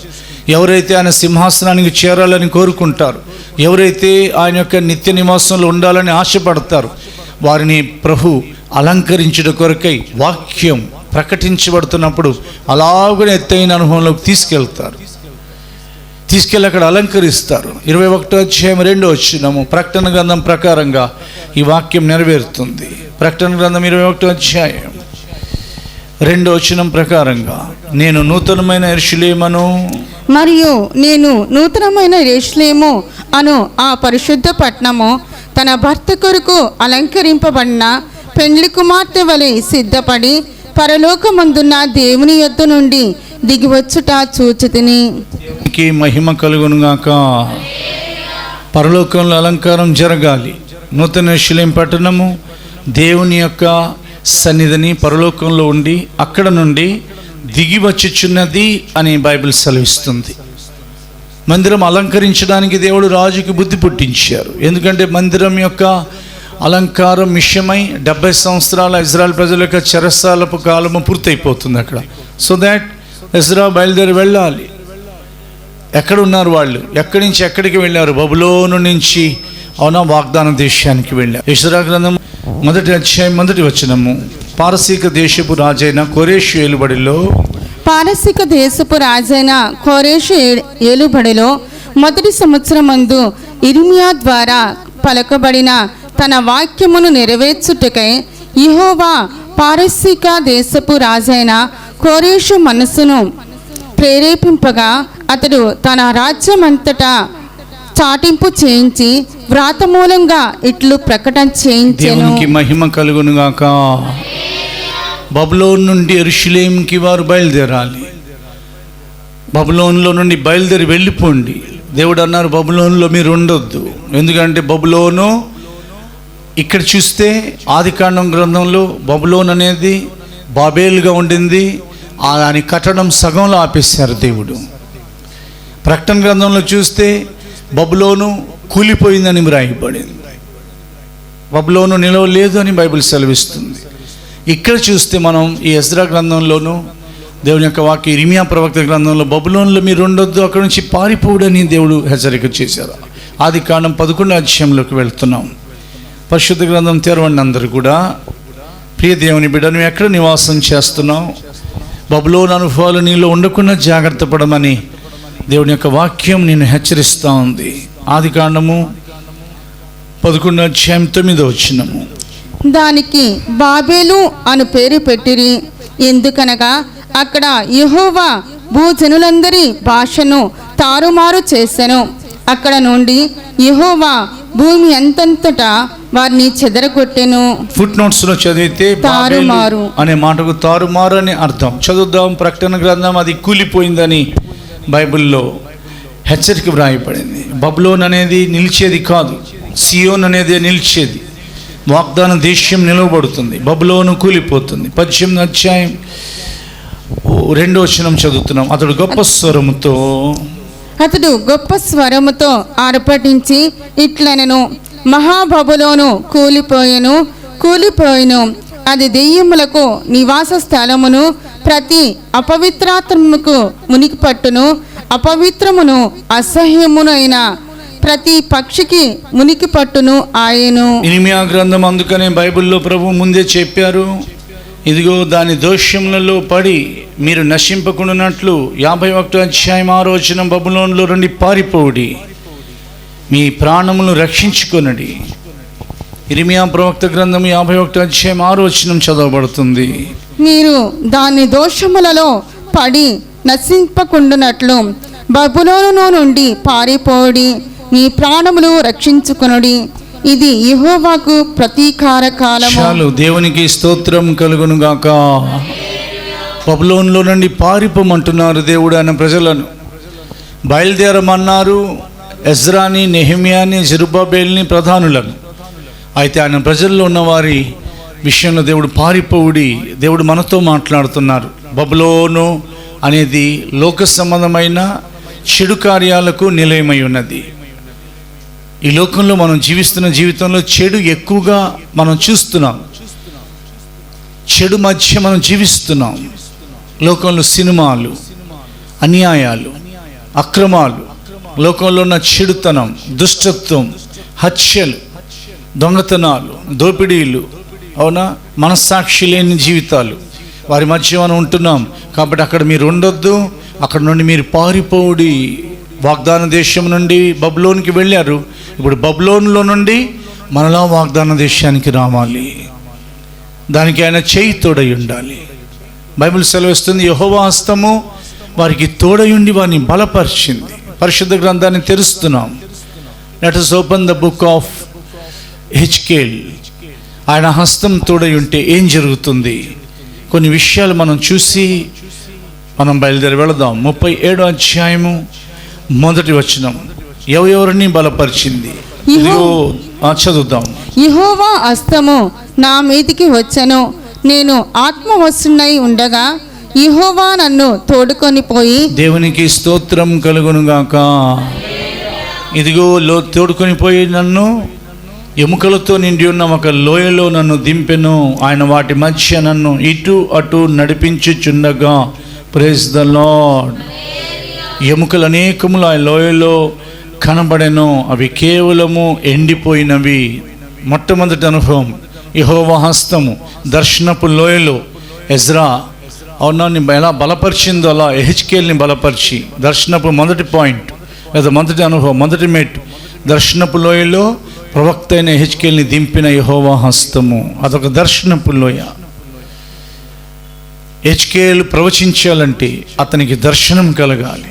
ఎవరైతే ఆయన సింహాసనానికి చేరాలని కోరుకుంటారు, ఎవరైతే ఆయన యొక్క నిత్య నివాసంలో ఉండాలని ఆశపడతారు, వారిని ప్రభు అలంకరించుట కొరకై వాక్యం ప్రకటించబడుతున్నప్పుడు అలాగనే ఎత్తైన అనుభవంలోకి తీసుకెళ్ళి అక్కడ అలంకరిస్తారు. 21వ అధ్యాయం 2వ వచనము ప్రకటన గ్రంథం ప్రకారంగా ఈ వాక్యం నెరవేరుతుంది. ప్రకటన గ్రంథం 21వ అధ్యాయం 2వ వచనం ప్రకారంగా, నేను నూతనమైన యెరూషలేమును మరియు నేను నూతనమైన యెరూషలేము అను ఆ పరిశుద్ధ పట్టణము తన భర్త కొరకు అలంకరింపబడిన పెండ్లి కుమార్తె వలె సిద్ధపడి పరలోకమందున్న దేవుని యొద్ద నుండి దిగివచ్చుట చూచితిని. మహిమ కలుగునుగాక. పరలోకంలో అలంకారం జరగాలి. నూతన యెరూషలేం పట్టణము దేవుని యొక్క సన్నిధిని పరలోకంలో ఉండి అక్కడ నుండి దిగి వచ్చుచున్నది అని బైబిల్ సెలవిస్తుంది. మందిరం అలంకరించడానికి దేవుడు రాజుకి బుద్ధి పుట్టించారు. ఎందుకంటే మందిరం యొక్క అలంకారం విషయమై 70 సంవత్సరాల ఇజ్రాయెల్ ప్రజల యొక్క చెరసాలపు కాలము పూర్తయిపోతుంది అక్కడ. సో దాట్ ఎజ్రా బయలుదేరి వెళ్ళాలి. ఎక్కడ ఉన్నారు వాళ్ళు? ఎక్కడి నుంచి ఎక్కడికి వెళ్ళారు? బబులోను నుంచి వాగ్దాన దేశానికి వెళ్ళారు. యెషయా గ్రంథం 1వ అధ్యాయం 1వ వచనము, పారసీక దేశపు రాజైన కోరేషు ఏలుబడిలో మొదటి సంవత్సరమందు ఇర్మియా ద్వారా పలకబడిన తన వాక్యమును నెరవేర్చుటకై యెహోవా పారసీక దేశపు రాజైన కోరేషు మనస్సును ప్రేరేపింపగా అతడు తన రాజ్యమంతటా చాటింపు చేయించి వ్రాత మూలంగా ఇట్లు ప్రకటన చేయించెను. దేవునికి మహిమ కలుగునుగాక. బబులోను నుండి యెరూషలేంకి వారు బయలుదేరాలి. బబులోనులో నుండి బయలుదేరి వెళ్ళిపోండి. దేవుడు అన్నారు, బబులోనులో మీరు ఉండొద్దు. ఎందుకంటే బబులోను ఇక్కడ చూస్తే ఆదికాండం గ్రంథంలో బబులోన్ అనేది బాబేలుగా ఉండింది. దాని కట్టడం సగంలో ఆపేశారు దేవుడు. ప్రకటన గ్రంథంలో చూస్తే బబులోను కూలిపోయిందని వ్రాయబడింది. బబులోను నిలవలేదు అని బైబిల్ సెలవిస్తుంది. ఇక్కడ చూస్తే మనం ఈ ఎజ్రా గ్రంథంలోను దేవుని యొక్క వాక్య ఇర్మియా ప్రవక్త గ్రంథంలో బబులోనులో మీరు ఉండొద్దు, అక్కడ నుంచి పారిపోవడని దేవుడు హెచ్చరిక చేశారు. ఆదికాండం 11వ అధ్యాయంలోకి వెళ్తున్నాం. పరిశుద్ధ గ్రంథం తెరవండి అందరూ కూడా. ప్రియ దేవుని బిడ్డ, నువ్వు ఎక్కడ నివాసం చేస్తున్నావు? బబులోను అనుభవాలు నీలో ఉండకుండా జాగ్రత్త పడమని దేవుని యొక్క వాక్యం నిన్ను హెచ్చరిస్తూ ఉంది. ఆదికాండము 11వ అధ్యాయం 9వ వచనము, దానికి బాబేలు అను పేరు పెట్టిరి. ఎందుకనగా అక్కడ యెహోవా భూజనులందరి భాషను తారుమారు చేసెను. అక్కడ నుండి యెహోవా భూమి అంతంతటా వారిని చెదరగొట్టెను. ఫుట్ నోట్స్ లో చదివితే తారుమారు అనే మాటకు తారుమారు అని అర్థం. చదువుదాం. ప్రకటన గ్రంథం అది కూలిపోయిందని బైబిల్లో హెచ్చరిక వ్రాయబడింది. బబులోన్ అనేది నిలిచేది కాదు, సియోన్ అనేది నిలిచేది. వాగ్దాన దేశం నిలవబడుతుంది, బబులోను కూలిపోతుంది. 18వ అధ్యాయం 2వ వచనం చదువుతున్నాం. అతడు గొప్ప స్వరముతో ఆర్భటించి ఇట్లనెను, మహాబబులోను కూలిపోయెను, అది దెయ్యములకు నివాస స్థలమును, ప్రతి అపవిత్రాత్మకు మునికి పట్టును, అపవిత్రమును అసహ్యమునైన ప్రతి పక్షికి మునికి పట్టును ఆయను. ఇర్మియా గ్రంథం అందుకనే బైబిల్లో ప్రభు ముందే చెప్పారు, ఇదిగో దాని దోషములలో పడి మీరు నశింపకుండానట్లు 51వ అధ్యాయం 6వ వచనం, బబులోనులో నుండి పారిపోవుడి, మీ ప్రాణములను రక్షించుకొనడి. ఇర్మియా ప్రవక్త గ్రంథం 51వ అధ్యాయం 6వ వచనం చదవబడుతుంది. మీరు దాని దోషములలో పడి నశింపకుండానట్లు బబులోను నుండి పారిపోడి, మీ ప్రాణములు రక్షించుకొనుడి. ఇది యెహోవాకు ప్రతీకార కాలము. దేవునికి స్తోత్రం కలుగును గాక. బబులోనులో నుండి పారిపోమంటున్నారు దేవుడు ఆయన ప్రజలను. బయలుదేరమన్నారు ఎజ్రాని, నెహెమ్యాని, జెరుబ్బాబేల్ని, ప్రధానులను. అయితే ఆయన ప్రజల్లో ఉన్న వారి విషయంలో దేవుడు పారిపోవుడి, దేవుడు మనతో మాట్లాడుతున్నారు. బబులోను అనేది లోక సంబంధమైన చెడు కార్యాలకు నిలయమై ఉన్నది. ఈ లోకంలో మనం జీవిస్తున్న జీవితంలో చెడు ఎక్కువగా మనం చూస్తున్నాం, చెడు మధ్య మనం జీవిస్తున్నాం. లోకంలో సినిమాలు, అన్యాయాలు, అక్రమాలు, లోకంలో ఉన్న చెడుతనం, దుష్టత్వం, హత్యలు, దొంగతనాలు, దోపిడీలు, అవునా, మనస్సాక్షి లేని జీవితాలు, వారి మధ్య మనం ఉంటున్నాం. కాబట్టి అక్కడ మీరు ఉండొద్దు, అక్కడ నుండి మీరు పారిపోవుడి. వాగ్దాన దేశం నుండి బబులోనికి వెళ్ళారు, ఇప్పుడు బబులోనులో నుండి మనలా వాగ్దాన దేశానికి రావాలి. దానికి ఆయన చేయి తోడై ఉండాలి. బైబిల్ సెలవిస్తుంది, యెహోవా హస్తము వారికి తోడయుండి వారిని బలపరిచింది. పరిశుద్ధ గ్రంథాన్ని తెరుస్తున్నాం. Let us open the book of Ezekiel. ఆయన హస్తం తోడై ఉంటే ఏం జరుగుతుంది? కొన్ని విషయాలు మనం చూసి మనం బయలుదేరి వెళదాం. 37వ అధ్యాయము 1వ వచనం. ఎవరెవరిని బలపరిచింది? చదువుదాం. యెహోవా హస్తము నా మీదికి వచ్చెను, నేను ఆత్మవశున్నై ఉండగా యెహోవా నన్ను తోడుకొని పోయి. దేవునికి స్తోత్రం కలుగునుగాక. ఇదిగో తోడుకొని పోయి నన్ను ఎముకలతో నిండి ఉన్న ఒక లోయలో నన్ను దింపెను. ఆయన వాటి మధ్య నన్ను ఇటు అటు నడిపించుచుండగా. Praise the lord. ఎముకలు అనేకములు ఆ లోయలో కనబడెను, అవి కేవలము ఎండిపోయినవి. మొట్టమొదటి అనుభవం యెహోవా హస్తము దర్శనపు లోయలో. ఎజ్రా అవునాన్ని ఎలా బలపరిచిందో అలా ఎహెచ్కేల్ని బలపరిచి, దర్శనపు మొదటి పాయింట్ లేదా మొదటి అనుభవం, మొదటి మెట్టు, దర్శనపు లోయలో ప్రవక్త అయిన ఎహెచ్కేల్ని దింపిన యెహోవా హస్తము. అదొక దర్శనపు లోయ. ఎహెచ్కేల్ ప్రవచించాలంటే అతనికి దర్శనం కలగాలి.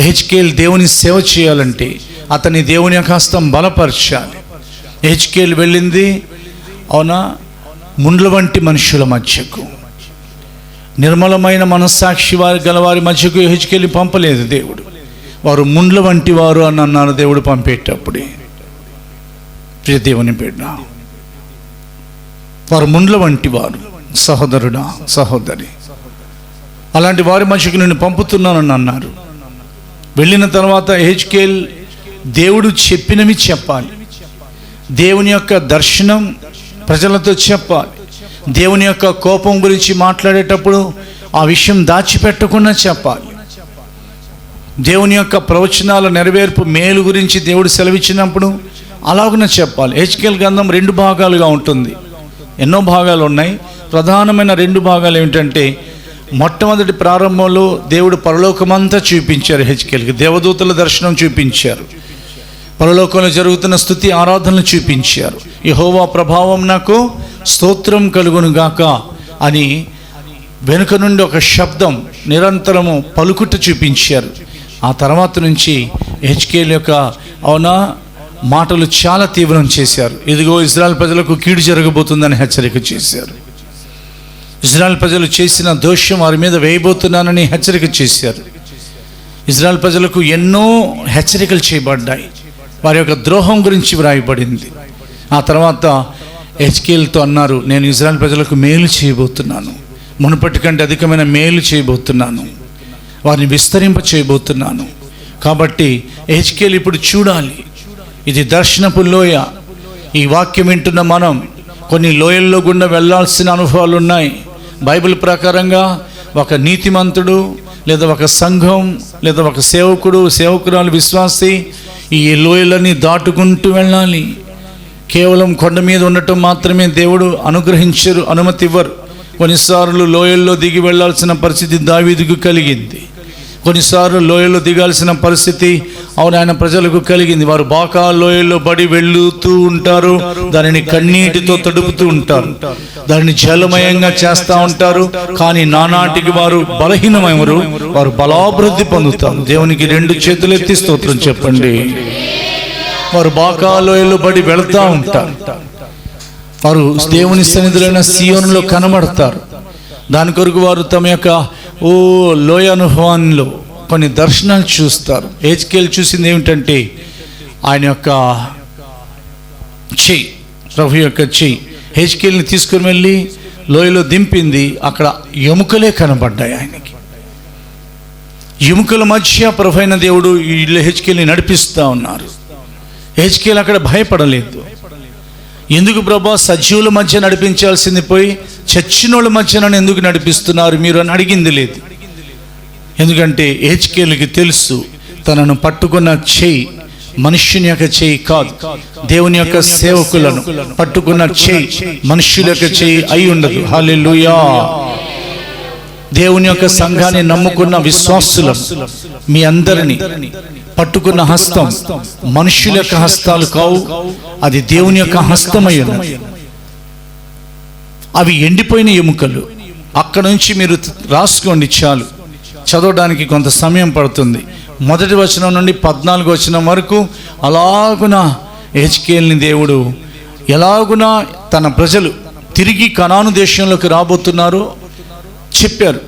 ఎహెచ్కేల్ దేవుని సేవ చేయాలంటే అతని దేవుని యొక్క హస్తం బలపరచాలి. ఎహెచ్కేల్ వెళ్ళింది అవునా ముండ్ల వంటి మనుషుల మధ్యకు, నిర్మలమైన మనస్సాక్షి వారి గలవారి మధ్యకు ఎహెచ్కేల్ని పంపలేదు దేవుడు. వారు ముండ్ల వంటి వారు అని అన్నారు దేవుడు పంపేటప్పుడే. ప్రియ దేవుని బిడ్డ, వారు ముండ్ల వంటి వారు. సహోదరుడా, సహోదరి, అలాంటి వారి మధ్యకు నేను పంపుతున్నానని అన్నారు. వెళ్ళిన తర్వాత ఎహెచ్కేల్ దేవుడు చెప్పినవి చెప్పాలి. దేవుని యొక్క దర్శనం ప్రజలతో చెప్పాలి. దేవుని యొక్క కోపం గురించి మాట్లాడేటప్పుడు ఆ విషయం దాచిపెట్టకుండా చెప్పాలి. దేవుని యొక్క ప్రవచనాల నెరవేర్పు మేలు గురించి దేవుడు సెలవిచ్చినప్పుడు అలాగనే చెప్పాలి. ఎహెచ్కేల్ గ్రంథం 2 భాగాలుగా ఉంటుంది. ఎన్నో భాగాలు ఉన్నాయి. ప్రధానమైన 2 భాగాలు ఏమిటంటే, మొట్టమొదటి ప్రారంభంలో దేవుడు పరలోకమంతా చూపించారు. ఎహెచ్కేల్కి దేవదూతల దర్శనం చూపించారు. పరలోకంలో జరుగుతున్న స్తుతి ఆరాధనలు చూపించారు. యెహోవా ప్రభావం నాకు స్తోత్రం కలుగును గాక అని వెనుక నుండి ఒక శబ్దం నిరంతరము పలుకుట చూపించారు. ఆ తర్వాత నుంచి ఎహెచ్కేల్ యొక్క అవునా మాటలు చాలా తీవ్రం చేశారు. ఇదిగో ఇజ్రాయెల్ ప్రజలకు కీడు జరగబోతుందని హెచ్చరిక చేశారు. ఇజ్రాయెల్ ప్రజలు చేసిన దోషం వారి మీద వేయబోతున్నానని హెచ్చరిక చేశారు. ఇజ్రాయెల్ ప్రజలకు ఎన్నో హెచ్చరికలు చేయబడ్డాయి. వారి యొక్క ద్రోహం గురించి వ్రాయబడింది. ఆ తర్వాత ఎహెచ్కేల్తో అన్నారు, నేను ఇజ్రాయెల్ ప్రజలకు మేలు చేయబోతున్నాను, మునుపటి కంటే అధికమైన మేలు చేయబోతున్నాను, వారిని విస్తరింప చేయబోతున్నాను. కాబట్టి ఎహెచ్కేల్ ఇప్పుడు చూడాలి, ఇది దర్శనపు లోయ. ఈ వాక్యం వింటున్న మనం కొన్ని లోయల్లో గుండా వెళ్ళాల్సిన అనుభవాలు ఉన్నాయి. బైబిల్ ప్రకారంగా ఒక నీతిమంతుడు లేదా ఒక సంఘం లేదా ఒక సేవకుడు, సేవకురాలు, విశ్వాసి ఈ లోయలని దాటుకుంటూ వెళ్ళాలి. కేవలం కొండ మీద ఉండటం మాత్రమే దేవుడు అనుగ్రహించరు, అనుమతి ఇవ్వరు. కొన్నిసార్లు లోయల్లో దిగి వెళ్ళాల్సిన పరిస్థితి దావీదుకు కలిగింది. కొన్నిసార్లు లోయలో దిగాల్సిన పరిస్థితి ఆయన ప్రజలకు కలిగింది. వారు బాకా లోయల్లో బడి వెళ్తూ ఉంటారు, దానిని కన్నీటితో తడుపుతూ ఉంటారు, దానిని జలమయంగా చేస్తూ ఉంటారు. కానీ నానాటికి వారు బలహీనమైనవారు, వారు బలాభివృద్ధి పొందుతారు. దేవునికి 2 చేతులు ఎత్తి స్తోత్రం చెప్పండి. వారు బాకా లోయల్లో బడి వెళుతూ ఉంటారు. వారు దేవుని సన్నిధిలో సియోనులో కనబడతారు. దాని కొరకు వారు తమ యొక్క లోయ అనుభవంలో కొన్ని దర్శనాలు చూస్తారు. హెజ్కేలు చూసింది ఏమిటంటే ఆయన యొక్క చెయ్యి, ప్రభు యొక్క చెయ్యి హెజ్కేల్ని తీసుకుని వెళ్ళి లోయలో దింపింది. అక్కడ ఎముకలే కనబడ్డాయి ఆయనకి. ఎముకల మధ్య ప్రభు అయిన దేవుడు ఈ హెజ్కేల్ని నడిపిస్తూ ఉన్నారు. హెజ్కేల్ అక్కడ భయపడలేదు. ఎందుకు ప్రభా సజీవుల మధ్య నడిపించాల్సింది పోయి చచ్చినోళ్ళ మధ్య నన్ను ఎందుకు నడిపిస్తున్నారు మీరు అని అడిగింది లేదు. ఎందుకంటే హెజ్కేలుకి తెలుసు తనను పట్టుకున్న చెయ్యి మనుష్యుని యొక్క చెయ్యి కాదు, దేవుని యొక్క సేవకులను పట్టుకున్న చెయ్యి మనుష్యుల యొక్క చెయ్యి అయి ఉండదు. హల్లెలూయా. దేవుని యొక్క సంఘాన్ని నమ్ముకున్న విశ్వాసులను మీ అందరినీ పట్టుకున్న హస్తం మనుష్యుల యొక్క హస్తాలు కావు, అది దేవుని యొక్క హస్తమై ఉన్నది. అవి ఎండిపోయిన ఎముకలు. అక్కడ నుంచి మీరు రాసుకోండి చాలు, చదవడానికి కొంత సమయం పడుతుంది. 1వ వచనం నుండి 14వ వచనం వరకు అలాగున హెజ్కేల్ని దేవుడు ఎలాగున తన ప్రజలు తిరిగి కనాను దేశంలోకి రాబోతున్నారో చెప్పారు.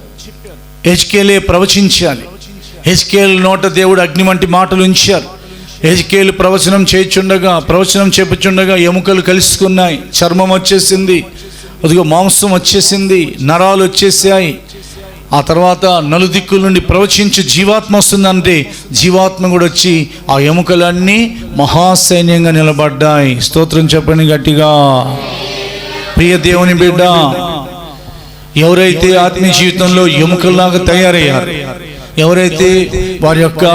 హెజ్కేలే ప్రవచించాలి. హెజ్కేలు నోట దేవుడు అగ్ని వంటి మాటలు ఉంచారు. హెజ్కేలు ప్రవచనం చెప్పుచుండగా ఎముకలు కలుసుకున్నాయి, చర్మం వచ్చేసింది, అదిగో మాంసం వచ్చేసింది, నరాలు వచ్చేసాయి. ఆ తర్వాత నలుదిక్కుల నుండి ప్రవచించి జీవాత్మ వస్తుందంటే జీవాత్మ కూడా వచ్చి ఆ ఎముకలన్నీ మహాసైన్యంగా నిలబడ్డాయి. స్తోత్రం చెప్పండి గట్టిగా. ప్రియ దేవుని బిడ్డ, ఎవరైతే ఆత్మీయ జీవితంలో ఎముకల్లాగా తయారయ్యారు, ఎవరైతే వారి యొక్క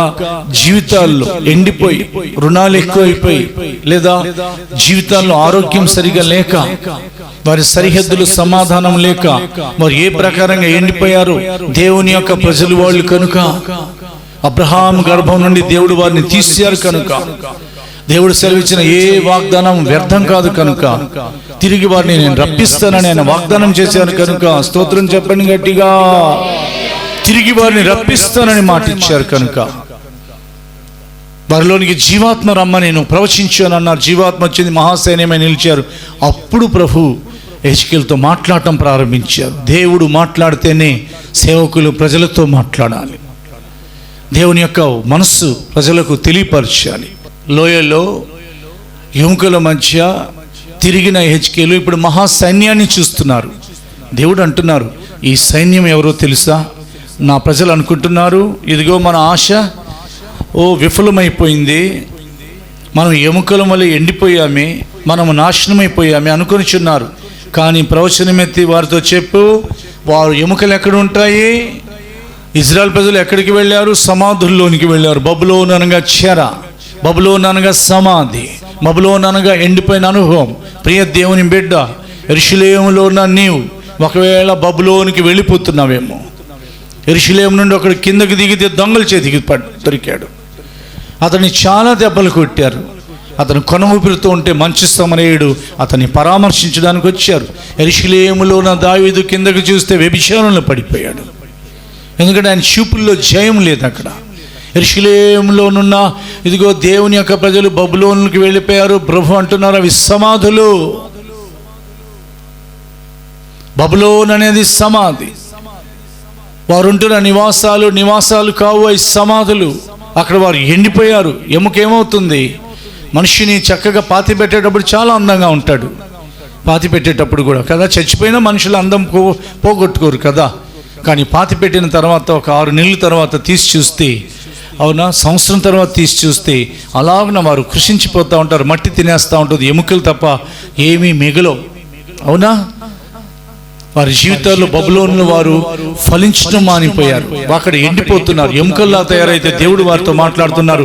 జీవితాల్లో ఎండిపోయి రుణాలు ఎక్కువైపోయి లేదా జీవితాల్లో ఆరోగ్యం సరిగా లేక వారి సరిహద్దులు సమాధానం లేక వారు ఏ ప్రకారంగా ఎండిపోయారో దేవుని యొక్క ప్రజలు వాళ్ళు కనుక, అబ్రహాం గర్భం నుండి దేవుడు వారిని తీశారు కనుక, దేవుడు సెలవిచ్చిన ఏ వాగ్దానం వ్యర్థం కాదు కనుక తిరిగి వారిని నేను రప్పిస్తానని ఆయన వాగ్దానం చేశారు కనుక స్తోత్రం చెప్పండి గట్టిగా. తిరిగి వారిని రప్పిస్తానని మాట ఇచ్చారు కనుక వారిలోనికి జీవాత్మ రమ్మని నేను ప్రవచించాను అన్నారు. జీవాత్మ వచ్చింది, మహాసైన్యమై నిలిచారు. అప్పుడు ప్రభు హెజ్కేలుతో మాట్లాడటం ప్రారంభించారు. దేవుడు మాట్లాడితేనే సేవకులు ప్రజలతో మాట్లాడాలి. దేవుని యొక్క మనస్సు ప్రజలకు తెలియపరచాలి. లోయలో ఎముకల మధ్య తిరిగిన హెజ్కేలు ఇప్పుడు మహాసైన్యాన్ని చూస్తున్నారు. దేవుడు అంటున్నారు, ఈ సైన్యం ఎవరో తెలుసా? నా ప్రజలు అనుకుంటున్నారు ఇదిగో మన ఆశ విఫలమైపోయింది, మనం ఎముకల వల్ల ఎండిపోయామే, మనము నాశనమైపోయామే అనుకొనిచున్నారు. కానీ ప్రవచనమెత్తి వారితో చెప్పు, వారు ఎముకలు ఎక్కడ ఉంటాయి? ఇజ్రాయెల్ ప్రజలు ఎక్కడికి వెళ్ళారు? సమాధుల్లోనికి వెళ్ళారు. బబులోను అనగా చెర, బబులోను అనగా సమాధి, బబులోను అనగా ఎండిపోయిన అనుభవం. ప్రియ దేవుని బిడ్డ, యెరూషలేములో ఉన్న నీవు ఒకవేళ బబులోనికి వెళ్ళిపోతున్నావేమో. యెరూషలేము నుండి ఒకడు కిందకి దిగితే దొంగల చేతికి దొరికాడు. అతన్ని చాలా దెబ్బలు కొట్టారు. అతను కొన ఊపిరితో ఉంటే మంచి సమరయుడు అతన్ని పరామర్శించడానికి వచ్చారు. యెరూషలేములో ఉన్న దావీదు కిందకి చూస్తే వ్యభిచారంలో పడిపోయాడు. ఎందుకంటే ఆయన చూపుల్లో జయం లేదు. అక్కడ యెరూషలేములోనున్న ఇదిగో దేవుని యొక్క ప్రజలు బబులోనుకి వెళ్ళిపోయారు. ప్రభు అంటున్నారు అవి సమాధులు. బబులోన్ అనేది సమాధి. వారు ఉంటున్న నివాసాలు కావు, అవి సమాధులు. అక్కడ వారు ఎండిపోయారు. ఎముకేమవుతుంది? మనిషిని చక్కగా పాతి పెట్టేటప్పుడు చాలా అందంగా ఉంటాడు. పాతి పెట్టేటప్పుడు కూడా కదా, చచ్చిపోయినా మనుషులు అందం పోగొట్టుకోరు కదా. కానీ పాతి పెట్టిన తర్వాత ఒక 6 నెలల తర్వాత తీసి చూస్తే, అవునా, సంవత్సరం తర్వాత తీసి చూస్తే అలాగన వారు కృషించిపోతూ ఉంటారు. మట్టి తినేస్తూ ఉంటుంది, ఎముకలు తప్ప ఏమీ మిగలవు. అవునా? వారి జీవితాల్లో బబులోనులో వారు ఫలించడం మానిపోయారు. అక్కడ ఎండిపోతున్నారు, ఎముకల్లా తయారైతే దేవుడు వారితో మాట్లాడుతున్నారు,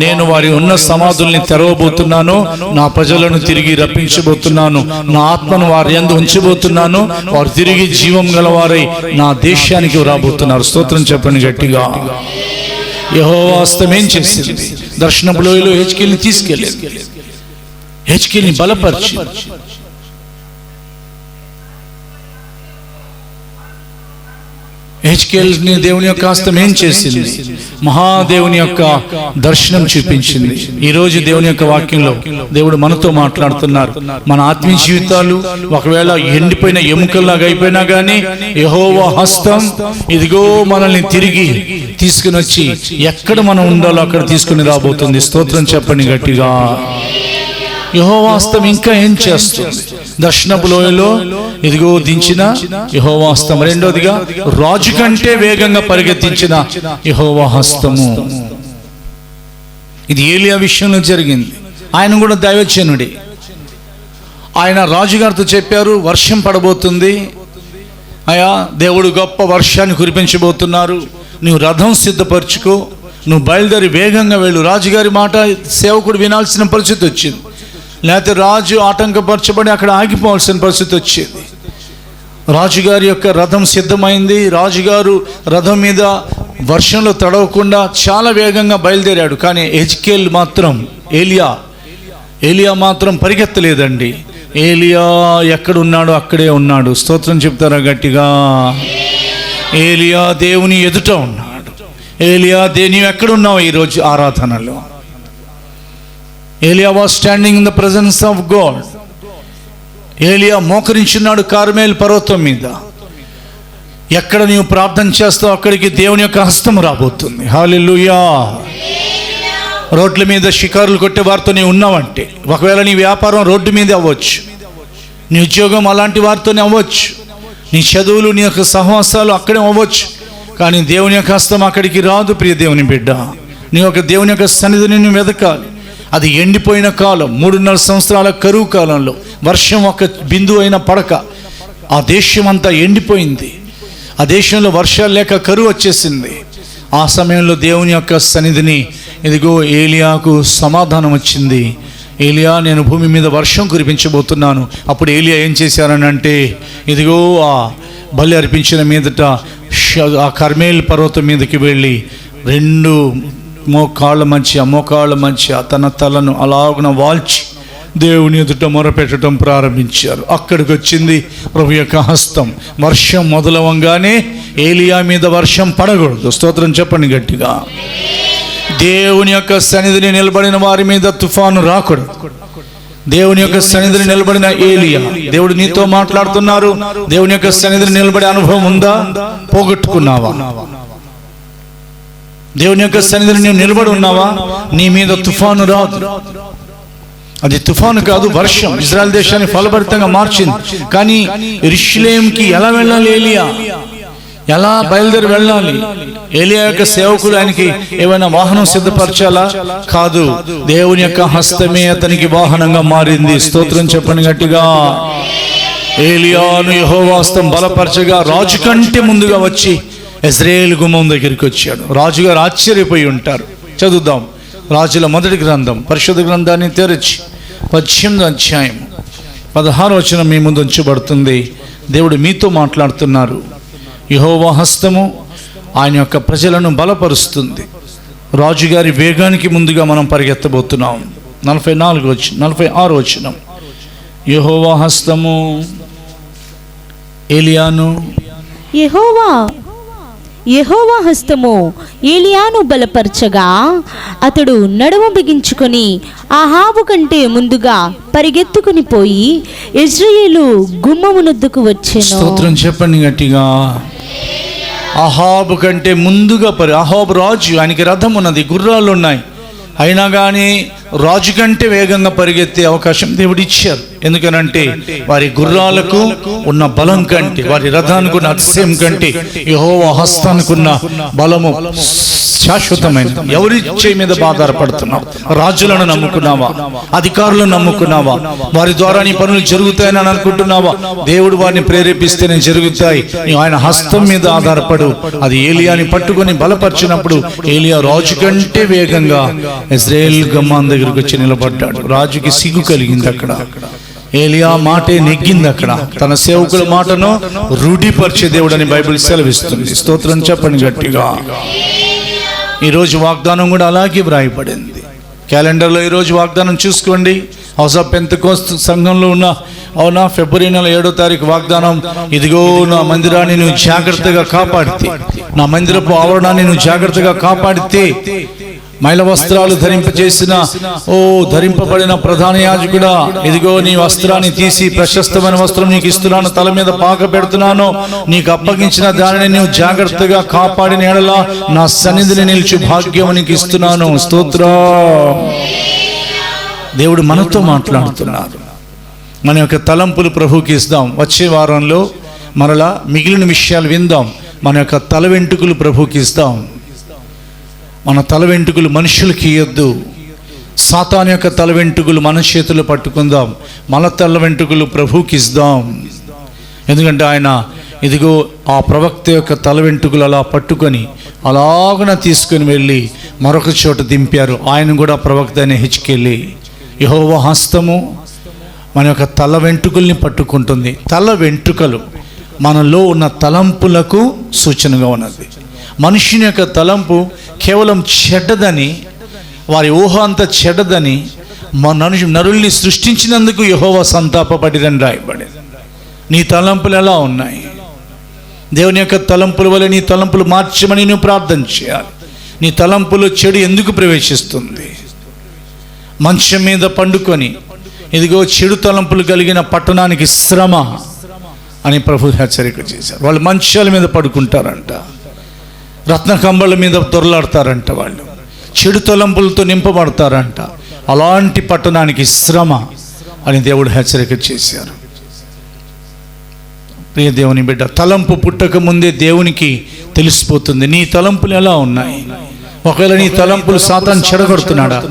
నేను వారి ఉన్న సమాధుల్ని తెరవబోతున్నాను, నా ప్రజలను తిరిగి రప్పించబోతున్నాను, నా ఆత్మను వారి యందు ఉంచబోతున్నాను, వారు తిరిగి జీవం గలవారై నా దేశానికి రాబోతున్నారు. స్తోత్రం చెప్పండి గట్టిగా. యెహోవా హస్తం ఏం చేసింది? దర్శనపు లోయలో హెజ్కేలుని తీసుకెళ్ళింది. హెజ్కేలుని బలపరిచి హెజ్కేల్ని దేవుని యొక్క హస్తం ఏం చేసింది? మహాదేవుని యొక్క దర్శనం చూపించింది. ఈరోజు దేవుని యొక్క వాక్యంలో దేవుడు మనతో మాట్లాడుతున్నారు. మన ఆత్మీయ జీవితాలు ఒకవేళ ఎండిపోయిన ఎముకల్లాగా అయిపోయినా కానీ యెహోవా హస్తం ఇదిగో మనల్ని తిరిగి తీసుకుని వచ్చి ఎక్కడ మనం ఉండాలో అక్కడ తీసుకుని రాబోతుంది. స్తోత్రం చెప్పండి గట్టిగా. యెహోవా హస్తం ఇంకా ఏం చేస్తుంది? దర్శనపు లోయలో ఇదిగో దించిన యెహోవా హస్తం. రెండోదిగా రాజు కంటే వేగంగా పరిగెత్తించిన యెహోవా హస్తము. ఇది ఏలియా విషయంలో జరిగింది. ఆయన కూడా దైవజనుడే. ఆయన రాజుగారితో చెప్పారు, వర్షం పడబోతుంది అయ్యా, దేవుడు గొప్ప వర్షాన్ని కురిపించబోతున్నారు, నువ్వు రథం సిద్ధపరచుకో, నువ్వు బయలుదేరి వేగంగా వెళ్ళు. రాజుగారి మాట సేవకుడు వినాల్సిన పరిస్థితి వచ్చింది. లేకపోతే రాజు ఆటంకపరచబడి అక్కడ ఆగిపోవాల్సిన పరిస్థితి వచ్చేది. రాజుగారి యొక్క రథం సిద్ధమైంది. రాజుగారు రథం మీద వర్షంలో తడవకుండా చాలా వేగంగా బయలుదేరాడు. కానీ హెజ్కేల్ మాత్రం ఏలియా మాత్రం పరిగెత్తలేదండి. ఏలియా ఎక్కడున్నాడో అక్కడే ఉన్నాడు. స్తోత్రం చెప్తారా గట్టిగా? ఏలియా దేవుని ఎదుట ఉన్నాడు. ఏలియా నీవు ఎక్కడున్నావు ఈరోజు ఆరాధనలో? ఏలియా was standing in the presence of God. ఏలియా మోకరించున్నాడు కార్మెల్ పర్వతం మీద. ఎక్కడ నీవు ప్రార్థన చేస్తావు అక్కడికి దేవుని యొక్క హస్తం రాబోతుంది. హల్లెలూయా. రోడ్ల మీద షికారులు కొట్టే వారితో నీవు ఉన్నావంటే, ఒకవేళ నీ వ్యాపారం రోడ్డు మీద అవ్వచ్చు, నీ ఉద్యోగం అలాంటి వారితోనే అవ్వచ్చు, నీ చదువులు నీ యొక్క సహవాసాలు అక్కడే అవ్వచ్చు, కానీ దేవుని యొక్క హస్తం అక్కడికి రాదు. ప్రియ దేవుని బిడ్డ, నీ యొక్క దేవుని యొక్క సన్నిధిని నువ్వు వెతకాలి. అది ఎండిపోయిన కాలం, 3.5 సంవత్సరాల కరువు కాలంలో వర్షం ఒక బిందువు అయినా పడక ఆ దేశం అంతా ఎండిపోయింది. ఆ దేశంలో వర్షాలు లేక కరువు వచ్చేసింది. ఆ సమయంలో దేవుని యొక్క సన్నిధిని ఇదిగో ఏలియాకు సమాధానం వచ్చింది. ఏలియా, నేను భూమి మీద వర్షం కురిపించబోతున్నాను. అప్పుడు ఏలియా ఏం చేశారనంటే, ఇదిగో ఆ బలి అర్పించిన మీదట ఆ కర్మేల్ పర్వతం మీదకి వెళ్ళి 2 మోకాళ్ళ మధ్య తన తలను అలాగున వాల్చి దేవుని ఎదుట మొరపెట్టడం ప్రారంభించారు. అక్కడికి వచ్చింది ప్రభు యొక్క హస్తం. వర్షం మొదలవంగానే ఏలియా మీద వర్షం పడకూడదు. స్తోత్రం చెప్పండి గట్టిగా. దేవుని యొక్క సన్నిధిని నిలబడిన వారి మీద తుఫాను రాకూడదు. దేవుని యొక్క సన్నిధిని నిలబడిన ఏలియా, దేవుడు నీతో మాట్లాడుతున్నారు. దేవుని యొక్క సన్నిధిని నిలబడే అనుభవం ఉందా? పోగొట్టుకున్నావా? దేవుని యొక్క సన్నిధిని నువ్వు నిలబడి ఉన్నావా? నీ మీద తుఫాను రాదు. అది తుఫాను కాదు, వర్షం ఇజ్రాయెల్ దేశాన్ని ఫలభరితంగా మార్చింది. కానీ యెరూషలేముకి ఎలా వెళ్ళాలి? ఎలా బయలుదేరి వెళ్ళాలి? ఏలియా యొక్క సేవకుడు ఆయనకి ఏమైనా వాహనం సిద్ధపరచాలా? కాదు, దేవుని యొక్క హస్తమే అతనికి వాహనంగా మారింది. స్తోత్రం చెప్పండి గట్టిగా. ఏలియాను యెహోవా హస్తం బలపరచగా రాజు కంటే ముందుగా వచ్చి యెజ్రెయేలు గుమ్మం దగ్గరికి వచ్చాడు. రాజుగారు ఆశ్చర్యపోయి ఉంటారు. చదువుదాం రాజుల మొదటి గ్రంథం, పరిశుద్ధ గ్రంథాన్ని తెరచి 18వ అధ్యాయం 16వ వచనం మీ ముందు ఉంచబడుతుంది. దేవుడు మీతో మాట్లాడుతున్నారు. యెహోవా హస్తము ఆయన యొక్క ప్రజలను బలపరుస్తుంది. రాజుగారి వేగానికి ముందుగా మనం పరిగెత్తబోతున్నాం. 46వ వచనం. యెహోవా హస్తము ఏలియాను యెహోవా హస్తము ఏలియాను బలపరచగా అతడు నడుము బిగించుకొని అహాబు కంటే ముందుగా పరిగెత్తుకుని పోయి యెజ్రెయేలు గుమ్మమునొద్దకు వచ్చెను. స్తోత్రం చెప్పండి గట్టిగా. అహాబు కంటే ముందుగా అహాబు రాజు, ఆయనకి రథం ఉన్నది, గుర్రాలు ఉన్నాయి. అయినా కానీ రాజు కంటే వేగంగా పరిగెత్తే అవకాశం దేవుడు ఇచ్చారు. ఎందుకనంటే వారి గుర్రాలకు ఉన్న బలం కంటే, వారి రథానికి ఉన్న అతిశయం కంటే యెహోవా హస్తానికి ఉన్న బలము శాశ్వతమైన. ఎవరి చేయి మీద ఆధారపడుతున్నావు? రాజులను నమ్ముకున్నావా? అధికారులను నమ్ముకున్నావా? వారి ద్వారా నీ పనులు జరుగుతాయని అనుకుంటున్నావా? దేవుడు వారిని ప్రేరేపిస్తేనే జరుగుతాయి. ఆయన హస్తం మీద ఆధారపడు. అది ఏలియాని పట్టుకొని బలపరిచినప్పుడు ఏలియా రాజు కంటే వేగంగా యెజ్రెయేలు గుమ్మం దగ్గరికి వచ్చి నిలబడ్డాడు. రాజుకి సిగ్గు కలిగింది. అక్కడ ఏలియా మాటే నెగ్గింది. అక్కడ తన సేవకుల మాటను రూఢిపరిచే దేవుడు అని బైబిల్ సెలవిస్తుంది. స్తోత్రం చెప్పండి గట్టిగా. ఈరోజు వాగ్దానం కూడా అలాగే వ్రాయబడింది. క్యాలెండర్లో ఈరోజు వాగ్దానం చూసుకోండి. హౌస్ ఆఫ్ పెంతెకోస్తు సంఘంలో ఉన్న అవునా ఫిబ్రవరి నెల 7వ తారీఖు వాగ్దానం, ఇదిగో నా మందిరాన్ని నువ్వు జాగ్రత్తగా కాపాడితే, నా మందిరపు ఆవరణాన్ని నువ్వు జాగ్రత్తగా కాపాడితే, మైల వస్త్రాలు ధరింపబడిన ప్రధాన యాజకుడా, ఇదిగో నీ వస్త్రాన్ని తీసి ప్రశస్తమైన వస్త్రం నీకు ఇస్తున్నాను, తల మీద పాక పెడుతున్నాను, నీకు అప్పగించిన దానిని నువ్వు జాగ్రత్తగా కాపాడిన యెడల నా సన్నిధిని నిలిచి భాగ్యం నీకు ఇస్తున్నాను. స్తోత్రం. దేవుడు మనతో మాట్లాడుతున్నారు. మన యొక్క తలంపులు ప్రభువుకి ఇద్దాం. వచ్చే వారంలో మరలా మిగిలిన విషయాలు విందాం. మన యొక్క తల వెంట్రుకలు ప్రభువుకి ఇద్దాం. మన తల వెంట్రుకలు మనుషులకి ఇవ్వద్దు. సాతాను యొక్క తల వెంట్రుకలు మన చేతుల్లో పట్టుకుందాం. మన తల వెంట్రుకలు ప్రభువుకి ఇద్దాం. ఎందుకంటే ఆయన ఇదిగో ఆ ప్రవక్త యొక్క తల వెంట్రుకలు అలా పట్టుకొని అలాగన తీసుకొని వెళ్ళి మరొక చోట దింపారు. ఆయన కూడా ప్రవక్త అయిన హెచ్కేలి. యెహోవా హస్తము మన యొక్క తల వెంట్రుకల్ని పట్టుకుంటుంది. తల వెంట్రుకలు మనలో ఉన్న తలంపులకు సూచనగా ఉన్నది. మనుషుని యొక్క తలంపు కేవలం చెడ్డదని, వారి ఊహ అంత చెడ్డదని, నరుల్ని సృష్టించినందుకు యెహోవా సంతాపపడిరని రాయబడింది. నీ తలంపులు ఎలా ఉన్నాయి? దేవుని యొక్క తలంపుల వల్ల నీ తలంపులు మార్చమని నువ్వు ప్రార్థన చేయాలి. నీ తలంపులో చెడు ఎందుకు ప్రవేశిస్తుంది? మంచం మీద పండుకొని ఇదిగో చెడు తలంపులు కలిగిన పట్టణానికి శ్రమ అని ప్రభు హెచ్చరిక చేశారు. వాళ్ళు మంచాల మీద పడుకుంటారంట, రత్న కంబళ్ళ మీద దొరలాడతారంట, వాళ్ళు చెడు తలంపులతో నింపబడతారంట. అలాంటి పట్టణానికి శ్రమ అని దేవుడు హెచ్చరిక చేశారు. ప్రియ దేవుని బిడ్డ, తలంపు పుట్టక ముందే దేవునికి తెలిసిపోతుంది నీ తలంపులు ఎలా ఉన్నాయి. ఒకవేళ నీ తలంపులు సాతాను చెడగొడుతున్నాడా,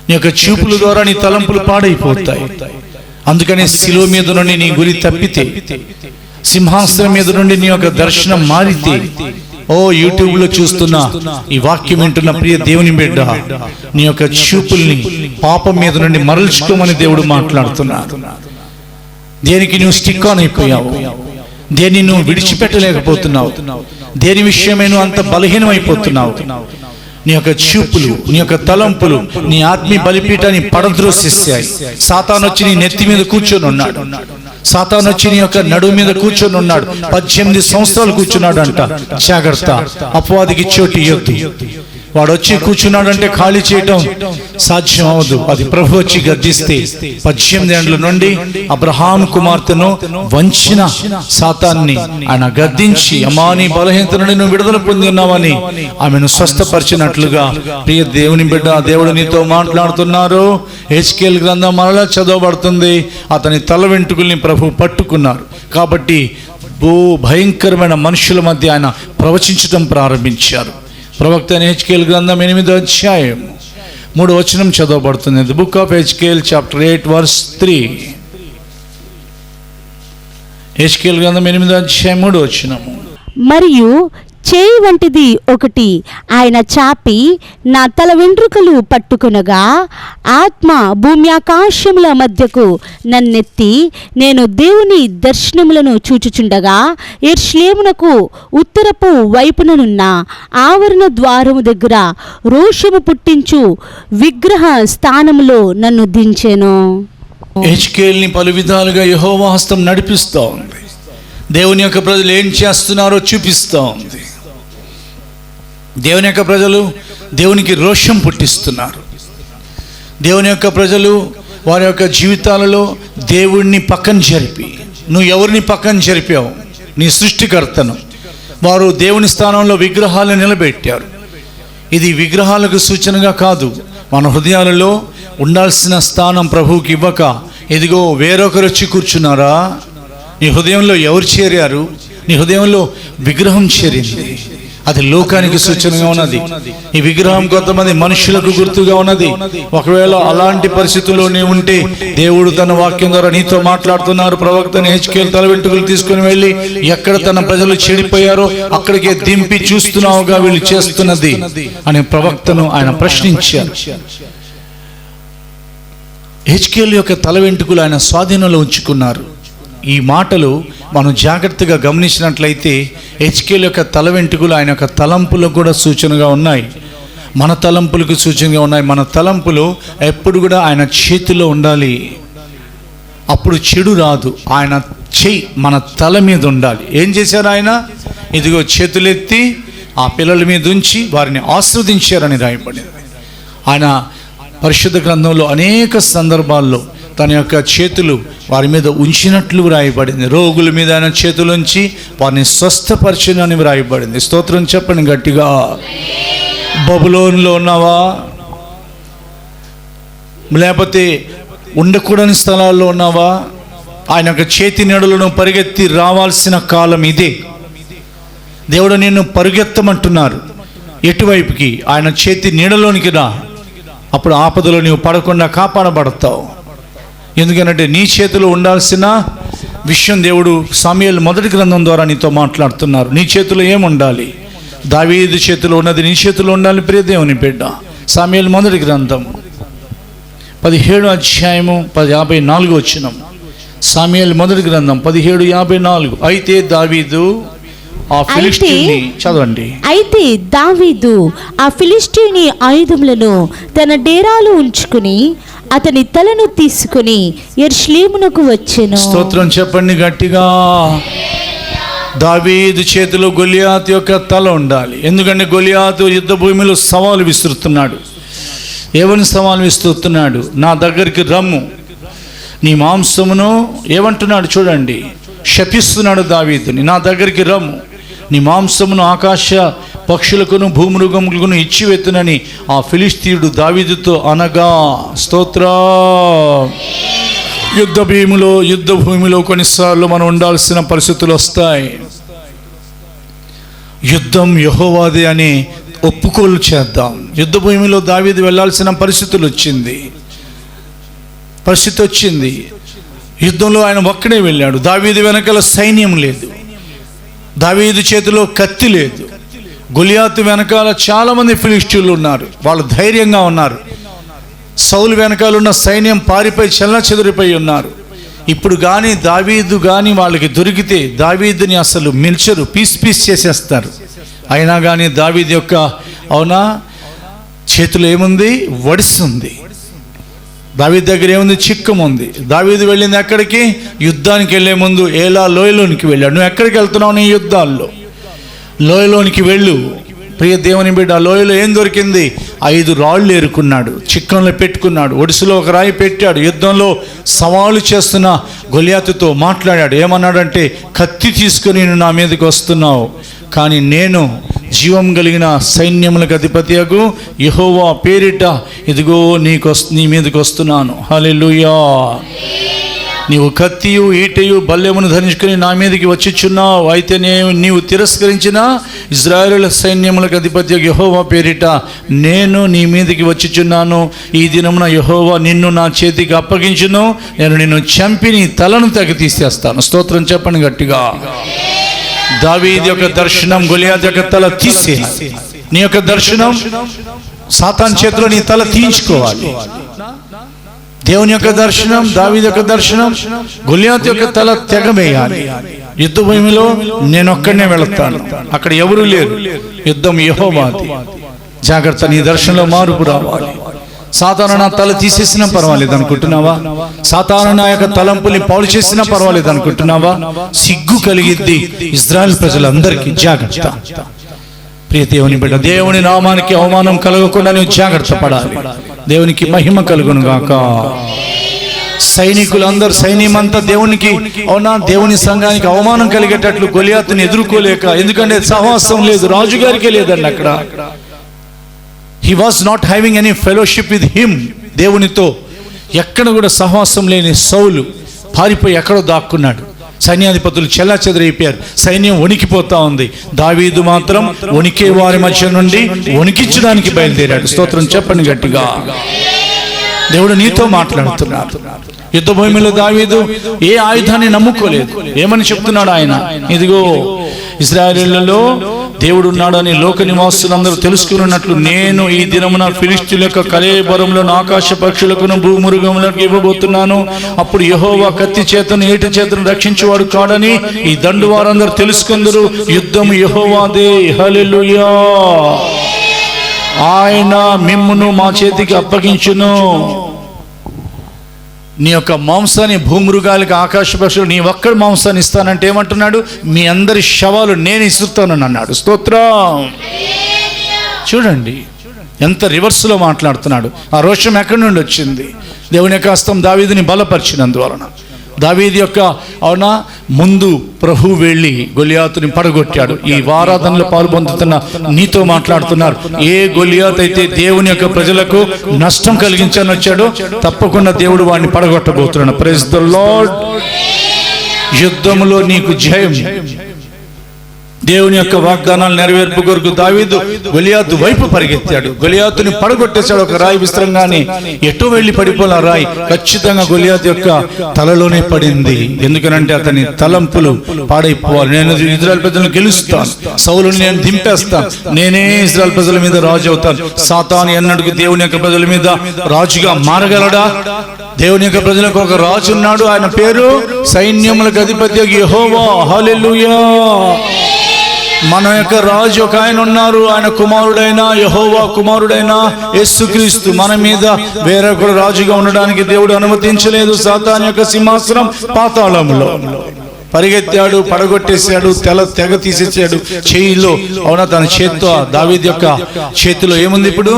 నీ యొక్క చూపుల ద్వారా నీ తలంపులు పాడైపోతాయి. అందుకని శిలువ మీద నుండి నీ గురి తప్పితే, సింహాసనం మీద నుండి నీ యొక్క దర్శనం మారితే, యూట్యూబ్లో చూస్తున్న ఈ వాక్యం వింటున్న ప్రియ దేవుని బిడ్డ, నీ యొక్క చూపుల్ని పాపం మీద నుండి మరల్చుకోమని దేవుడు మాట్లాడుతున్నాడు. దేనికి నువ్వు స్టిక్ ఆన్ అయిపోయావు? దేన్ని నువ్వు విడిచిపెట్టలేకపోతున్నావు? దేని విషయమే నువ్వు అంత బలహీనమైపోతున్నావు? నీ యొక్క చూపులు, నీ యొక్క తలంపులు నీ ఆత్మీయ బలిపీఠాన్ని పడద్రోసేసాయి. సాతాను వచ్చి నీ నెత్తి మీద కూర్చొని ఉన్నాడు. సాతాను వచ్చి నీ యొక్క నడుము మీద కూర్చొని ఉన్నాడు. 18 సంవత్సరాలు కూర్చున్నాడు అంట. జాగ్రత్త, అపవాదికి చోటు ఇవ్వద్దు. వాడు వచ్చి కూర్చున్నాడంటే ఖాళీ చేయటం సాధ్యం అవదు. అది ప్రభు వచ్చి గర్జిస్తే 18 ఏండ్ల నుండి అబ్రహాం కుమార్తెను వంచిన సాతాన్ని ఆయన గద్దించి, అమ్మా నీ బలహీనత నుండి నువ్వు విడుదల పొంది ఉన్నావని ఆమెను స్వస్థపరిచినట్లుగా ప్రియ దేవుని బిడ్డ, దేవుడు నీతో మాట్లాడుతున్నారు. హెచ్కేల్ గ్రంథం మరలా చదవబడుతుంది. అతని తల వెంట్రుకల్ని ప్రభు పట్టుకున్నారు. కాబట్టి భయంకరమైన మనుషుల మధ్య ఆయన ప్రవచించటం ప్రారంభించారు. ప్రవక్త హెచ్కేల్ గ్రంథం 8వ అధ్యాయం 3వ వచనం చదవబడుతుంది. The book of Ezekiel chapter 8 verse 3. Ezekiel గ్రంథం 8వ అధ్యాయం 3వ వచనం. మరియు చేయి వంటిది ఒకటి ఆయన చాపి నా తల వెంట్రుకలు పట్టుకునగా, ఆత్మ భూమి ఆకాశముల మధ్యకు నన్నెత్తి, నేను దేవుని దర్శనములను చూచుచుండగా యెరూషలేమునకు ఉత్తరపు వైపుననున్న ఆవరణ ద్వారము దగ్గర రోషము పుట్టించు విగ్రహ స్థానములో నన్ను దించెను. హెచ్కేల్ని పలు విధాలుగా యెహోవా హస్తం నడిపిస్తూ ఉంది. దేవుని యొక్క ప్రజలు ఏం చేస్తున్నారో చూపిస్తూ ఉంది. దేవుని యొక్క ప్రజలు దేవునికి రోషం పుట్టిస్తున్నారు. దేవుని యొక్క ప్రజలు వారి యొక్క జీవితాలలో దేవుణ్ణి పక్కన జరిపి, నువ్వు ఎవరిని పక్కన జరిపావు? నీ సృష్టికర్తను. వారు దేవుని స్థానంలో విగ్రహాలను నిలబెట్టారు. ఇది విగ్రహాలకు సూచనగా కాదు. మన హృదయాలలో ఉండాల్సిన స్థానం ప్రభువుకి ఇవ్వక, ఇదిగో వేరొకరు వచ్చి కూర్చున్నారా? నీ హృదయంలో ఎవరు చేరారు? నీ హృదయంలో విగ్రహం చేరింది. అది లోకానికి సూచనగా ఉన్నది. ఈ విగ్రహం కొంతమంది మనుషులకు గుర్తుగా ఉన్నది. ఒకవేళ అలాంటి పరిస్థితుల్లో నీవు ఉంటే దేవుడు తన వాక్యం ద్వారా నీతో మాట్లాడుతున్నారు. ప్రవక్తని హెచ్కేల్ తల వెంట్రుకలు తీసుకుని వెళ్ళి ఎక్కడ తన ప్రజలు చెడిపోయారో అక్కడికే దింపి చూస్తున్నావుగా వీళ్ళు చేస్తున్నది అనే ప్రవక్తను ఆయన ప్రశ్నించారు. హెచ్కేల్ యొక్క తల వెంట్రుకలు ఆయన స్వాధీనంలో ఉంచుకున్నారు. ఈ మాటలు మనం జాగ్రత్తగా గమనించినట్లయితే హెచ్కేల్ యొక్క తల వెంట్రుకలు ఆయన యొక్క తలంపులకు కూడా సూచనగా ఉన్నాయి. మన తలంపులకు సూచనగా ఉన్నాయి. మన తలంపులు ఎప్పుడు కూడా ఆయన చేతిలో ఉండాలి. అప్పుడు చెడు రాదు. ఆయన చెయ్యి మన తల మీద ఉండాలి. ఏం చేశారు ఆయన? ఇదిగో చేతులెత్తి ఆ పిల్లల మీద ఉంచి వారిని ఆశీర్వదించారని రాయబడింది. ఆయన పరిశుద్ధ గ్రంథంలో అనేక సందర్భాల్లో తన యొక్క చేతులు వారి మీద ఉంచినట్లు వ్రాయబడింది. రోగుల మీద ఆయన చేతులు ఉంచి వారిని స్వస్థపరచునని వ్రాయబడింది. స్తోత్రం చెప్పండి గట్టిగా. బబులోనులో ఉన్నావా? లేకపోతే ఉండకూడని స్థలాల్లో ఉన్నావా? ఆయన యొక్క చేతి నీడలను పరిగెత్తి రావాల్సిన కాలం ఇదే. దేవుడు నిన్ను పరుగెత్తమంటున్నారు. ఎటువైపుకి? ఆయన చేతి నీడలోనికి రా. అప్పుడు ఆపదలో నీవు పడకుండా కాపాడబడతావు. ఎందుకంటే నీ చేతిలో ఉండాల్సిన విషయం దేవుడు సమూయేలు మొదటి గ్రంథం ద్వారా నీతో మాట్లాడుతున్నారు. నీ చేతిలో ఏముండాలి? దావీదు చేతిలో ఉన్నది నీ చేతిలో ఉండాలి ప్రియ దేవుని బిడ్డ. సమూయేలు మొదటి గ్రంథం 17వ అధ్యాయము 54వ వచనం. సమూయేలు మొదటి గ్రంథం 17:54. అయితే దావీదు ఆ ఫిలిష్తీయుని, చదవండి. అయితే దావీదు ఆ ఫిలిష్తీయుని ఆయుధములను తన డేరాలో ఉంచుకుని అతని తలను తీసుకుని యెరూషలేమునకు వచ్చెను. స్తోత్రం చెప్పండి గట్టిగా. దావీదు చేతిలో గొలియాతు యొక్క తల ఉండాలి. ఎందుకంటే గొలియాతు యుద్ధ భూమిలో సవాలు విసురుతున్నాడు. ఏమని సవాలు విసురుతున్నాడు? నా దగ్గరికి రమ్ము, నీ మాంసమును ఏమంటున్నాడు చూడండి, శపిస్తున్నాడు దావీదుని. నా దగ్గరికి రమ్ము, నీ మాంసమును ఆకాశ పక్షులకును భూమృగములకును ఇచ్చివెత్తునని ఆ ఫిలిష్తీయుడు దావీదుతో అనగా. స్తోత్రం. యుద్ధ భూమిలో కొన్నిసార్లు మనం ఉండాల్సిన పరిస్థితులు వస్తాయి. యుద్ధం యెహోవాదే అని ఒప్పుకోలు చేద్దాం. యుద్ధ భూమిలో దావీదు వెళ్ళాల్సిన పరిస్థితి వచ్చింది. యుద్ధంలో ఆయన ఒక్కడే వెళ్ళాడు. దావీదు వెనకాల సైన్యం లేదు. దావీదు చేతిలో కత్తి లేదు. గొలియాతు వెనకాల చాలామంది ఫిలిష్తీయులు ఉన్నారు. వాళ్ళు ధైర్యంగా ఉన్నారు. సౌలు వెనకాల ఉన్న సైన్యం పారిపోయి చెల్లాచెదురిపోయి ఉన్నారు. ఇప్పుడు కానీ దావీదు కానీ వాళ్ళకి దొరికితే దావీదుని అసలు మిల్చరు, పీస్ చేసేస్తారు. అయినా కానీ దావీదు యొక్క అవునా చేతిలో ఏముంది? వడిస్తుంది. దావీదు దగ్గర ఏముంది? చిక్కం ఉంది. దావీదు వెళ్ళింది ఎక్కడికి? యుద్ధానికి వెళ్ళే ముందు ఏలా లోయలోనికి వెళ్ళాడు. నువ్వు ఎక్కడికి వెళ్తున్నావు? నీ యుద్ధాల్లో లోయలోనికి వెళ్ళు ప్రియ దేవుని బిడ్డ. లోయలో ఏం దొరికింది? 5 రాళ్ళు ఏరుకున్నాడు, చిక్కంలో పెట్టుకున్నాడు, ఒడిసులో ఒక రాయి పెట్టాడు. యుద్ధంలో సవాలు చేస్తున్న గొలియాతుతో మాట్లాడాడు. ఏమన్నాడంటే, కత్తి తీసుకొని నువ్వు నా మీదకి వస్తున్నావు, కానీ నేను జీవం కలిగిన సైన్యములకు అధిపతియగు యెహోవా పేరిట ఇదిగో నీ మీదకి వస్తున్నాను. హల్లెలూయా. నీవు కత్తియు ఈటయు బల్లెమును ధరించుకుని నా మీదకి వచ్చిచున్నావు. అయితే నీవు తిరస్కరించిన ఇజ్రాయేలు సైన్యములకు అధిపతి యెహోవా పేరిట నేను నీ మీదకి వచ్చిచున్నాను. ఈ దినమున యెహోవా నిన్ను నా చేతికి అప్పగించును. నేను నిన్ను చంపి నీ తలను తెగ తీసేస్తాను. స్తోత్రం చెప్పండి గట్టిగా. దావీదు యొక్క దర్శనం గొలియాతు యొక్క తల తీసేయాలి. నీ యొక్క దర్శనం సాతాను చేతిలో నీ తల తీయించుకోవాలి. దేవుని యొక్క దర్శనం, దావీదు యొక్క దర్శనం గొలియాతు యొక్క తల తెగవేయాలి. యుద్ధ భూమిలో నేను ఒక్కడనే వెళతాను, అక్కడ ఎవరు లేరు. యుద్ధం యెహోవాది. జాగ్రత్త, నీ దర్శనంలో మార్పు రావాలి. సాతాను నా తల తీసేసినా పర్వాలేదు అనుకుంటున్నావా? సాతాను నా యొక్క తలంపుని పాడు చేసినా పర్వాలేదు అనుకుంటున్నావా? సిగ్గు కలిగిద్ది ఇజ్రాయెల్ ప్రజలందరికీ. జాగ్రత్త ప్రియ దేవుని బిడ్డ. దేవుని నామానికి అవమానం కలగకుండా నువ్వు జాగ్రత్త పడాలి. దేవునికి మహిమ కలుగును గాక. సైనికులందరూ సైన్యమంతా దేవునికి అవునా దేవుని సంఘానికి అవమానం కలిగేటట్లు గొలియాతుని ఎదుర్కోలేక, ఎందుకంటే సహవాసం లేదు, రాజుగారికే లేదండి అక్కడ. He was not having any fellowship with him. దేవునితో ఎక్కడ కూడా సహవాసం లేని సౌలు పారిపోయి ఎక్కడో దాక్కున్నాడు. సైన్యాధిపతులు చెల్లాచెదరైపోయారు. సైన్యం వణికిపోతా ఉంది. దావీదు మాత్రం వణికే వారి మధ్య నుండి వణికించడానికి బయలుదేరాడు. స్తోత్రం చెప్పండి గట్టిగా. దేవుడు నీతో మాట్లాడుతున్నాడు. యుద్ధ భూమిలో దావీదు ఏ ఆయుధాన్ని నమ్ముకోలేదు. ఏమని చెప్తున్నాడు ఆయన? ఇదిగో ఇశ్రాయేలీయులలో దేవుడు ఉన్నాడని లోక నివాసులందరూ తెలుసుకున్నట్లు నేను ఈ దినమున ఫిలిష్తీయుల యొక్క కళేబరములను ఆకాశ పక్షులకును భూమృగములకు ఇవ్వబోతున్నాను. అప్పుడు యెహోవా కత్తి చేతను ఏటి చేతను రక్షించేవాడు కాడని ఈ దండు వారందరూ తెలుసుకుందరు. యుద్ధము యెహోవాదే. హల్లెలూయా. ఆయన మిమ్మును మా చేతికి అప్పగించును. నీ యొక్క మాంసాన్ని భూమృగాలకి, ఆకాశ పక్షులు, నీ ఒక్కడి మాంసాన్ని ఇస్తానంటే ఏమంటున్నాడు? మీ అందరి శవాలు నేను ఇస్తానని అన్నాడు. స్తోత్రం. చూడండి ఎంత రివర్స్లో మాట్లాడుతున్నాడు. ఆ రోషం ఎక్కడి నుండి వచ్చింది? దేవుని యొక్క హస్తం దావీదుని బలపరిచినందువలన. దావీదు యొక్క ముందు ప్రభు వెళ్ళి గొలియాతుని పడగొట్టాడు. ఈ ఆరాధనలో పాల్పొందుతున్న నీతో మాట్లాడుతున్నారు. ఏ గొలియాత్ అయితే దేవుని యొక్క ప్రజలకు నష్టం కలిగించని వచ్చాడో తప్పకుండా దేవుడు వాడిని పడగొట్టబోతున్నాడు. Praise the lord. యుద్ధములో నీకు జయం. దేవుని యొక్క వాగ్దానాలు నెరవేర్పు కొరకు దావీదు గొలియాతు వైపు పరిగెత్తాడు. గొలియాతుని పడగొట్టేశాడు. ఒక రాయి విస్తరంగానే ఎటు వెళ్ళి పడిపోయిన రాయి ఖచ్చితంగా గొలియాతు యొక్క తలలోనే పడింది. ఎందుకనంటే అతని తలంపులు పాడైపోవాలి. నేను ఇజ్రాయెల్ ప్రజలను గెలుస్తాను, సౌలుని నేను దింపేస్తాను, నేనే ఇజ్రాయెల్ ప్రజల మీద రాజు అవుతాను. సాతాను ఎన్నడూ దేవుని యొక్క ప్రజల మీద రాజుగా మారగలడా? దేవుని యొక్క ప్రజలకు ఒక రాజు ఉన్నాడు. ఆయన పేరు సైన్యములకు అధిపతి యెహోవా. హల్లెలూయా. మన యొక్క రాజు ఒక ఆయన ఉన్నారు. ఆయన కుమారుడైన యెహోవా కుమారుడైన యేసుక్రీస్తు. మన మీద వేరొకడు రాజుగా ఉండడానికి దేవుడు అనుమతించలేదు. సాతాను యొక్క సింహాసనం పాతాళంలో. పరిగెత్తాడు, పడగొట్టేశాడు, తెగ తీసేసాడు చేయిలో. తన చేత్తో దావీదు యొక్క చేతిలో ఏముంది ఇప్పుడు?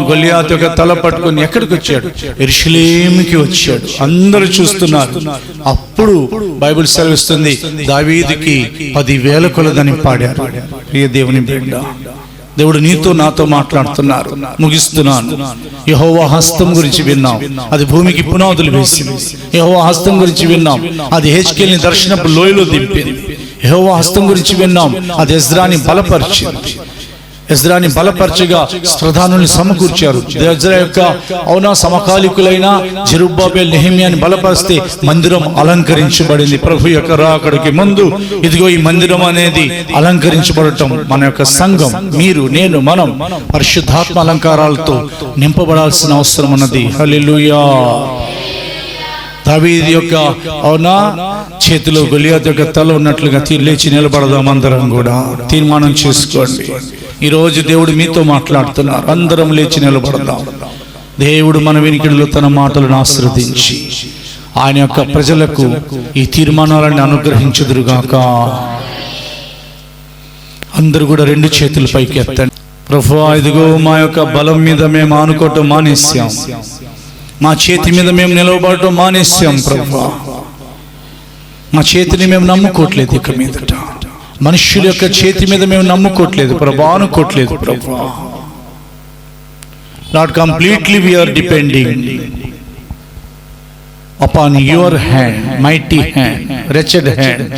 గొలియాతు యొక్క తల పట్టుకొని ఎక్కడికి వచ్చాడు? యెరూషలేముకి వచ్చాడు. అందరూ చూస్తున్నారు. అప్పుడు బైబిల్ సెలవిస్తుంది దావీదుకి 10,000 కొలదని పాడారు. ప్రియ దేవుని బిడ్డ, దేవుడు నీతో నాతో మాట్లాడుతున్నారు. ముగిస్తున్నాను. యెహోవా హస్తం గురించి విన్నాం, అది భూమికి పునాదులు వేసింది. యెహోవా హస్తం గురించి విన్నాం, అది హెజ్కేలుని దర్శనపు లోయలో దింపింది. యెహోవా హస్తం గురించి విన్నాం, అది ఎజ్రాని బలపరిచింది. ఎజ్రాని బలపరచగా ప్రధానుల్ని సమకూర్చారు. ఎజ్రా యొక్క సమకాలికులైన జెరుబ్బాబెల్, నెహెమ్యాని బలపరిస్తే మందిరం అలంకరించబడింది. ప్రభు యొక్క రాకడికి ముందు ఇదిగో ఈ మందిరం అనేది అలంకరించబడటం. మన యొక్క సంఘం, మీరు, నేను, మనం పరిశుద్ధాత్మ అలంకారాలతో నింపబడాల్సిన అవసరం ఉన్నది. హల్లెలూయా. దావీదు యొక్క చేతిలో గొలియాతు యొక్క తల ఉన్నట్లుగా లేచి నిలబడదాం. అందరం కూడా తీర్మానం చేసుకోండి. ఈరోజు దేవుడు మీతో మాట్లాడుతున్నారు. అందరం లేచి నిలబడదాం. దేవుడు మన వినికిడిలో తన మాటలను ఆశీర్వదించి ఆయన యొక్క ప్రజలకు ఈ తీర్మానాలను అనుగ్రహించుదురుగాక. అందరూ కూడా 2 చేతులు పైకి ఎత్తండి. ప్రభువా, ఇదిగో మా యొక్క బలం మీద మేము ఆనుకోవటం మానేశాం, మా చేతి మీద మేము నిలవబడటం మానేశాం. ప్రభువా, మా చేతిని మేము నమ్ముకోవట్లేదు. ఇక మీదట మనుష్యుల యొక్క చేతి మీద మేము నమ్ముకోవట్లేదు ప్రభువా, అనుకోవట్లేదు ప్రభువా. Not completely we are depending upon your hand, mighty hand, wretched hand,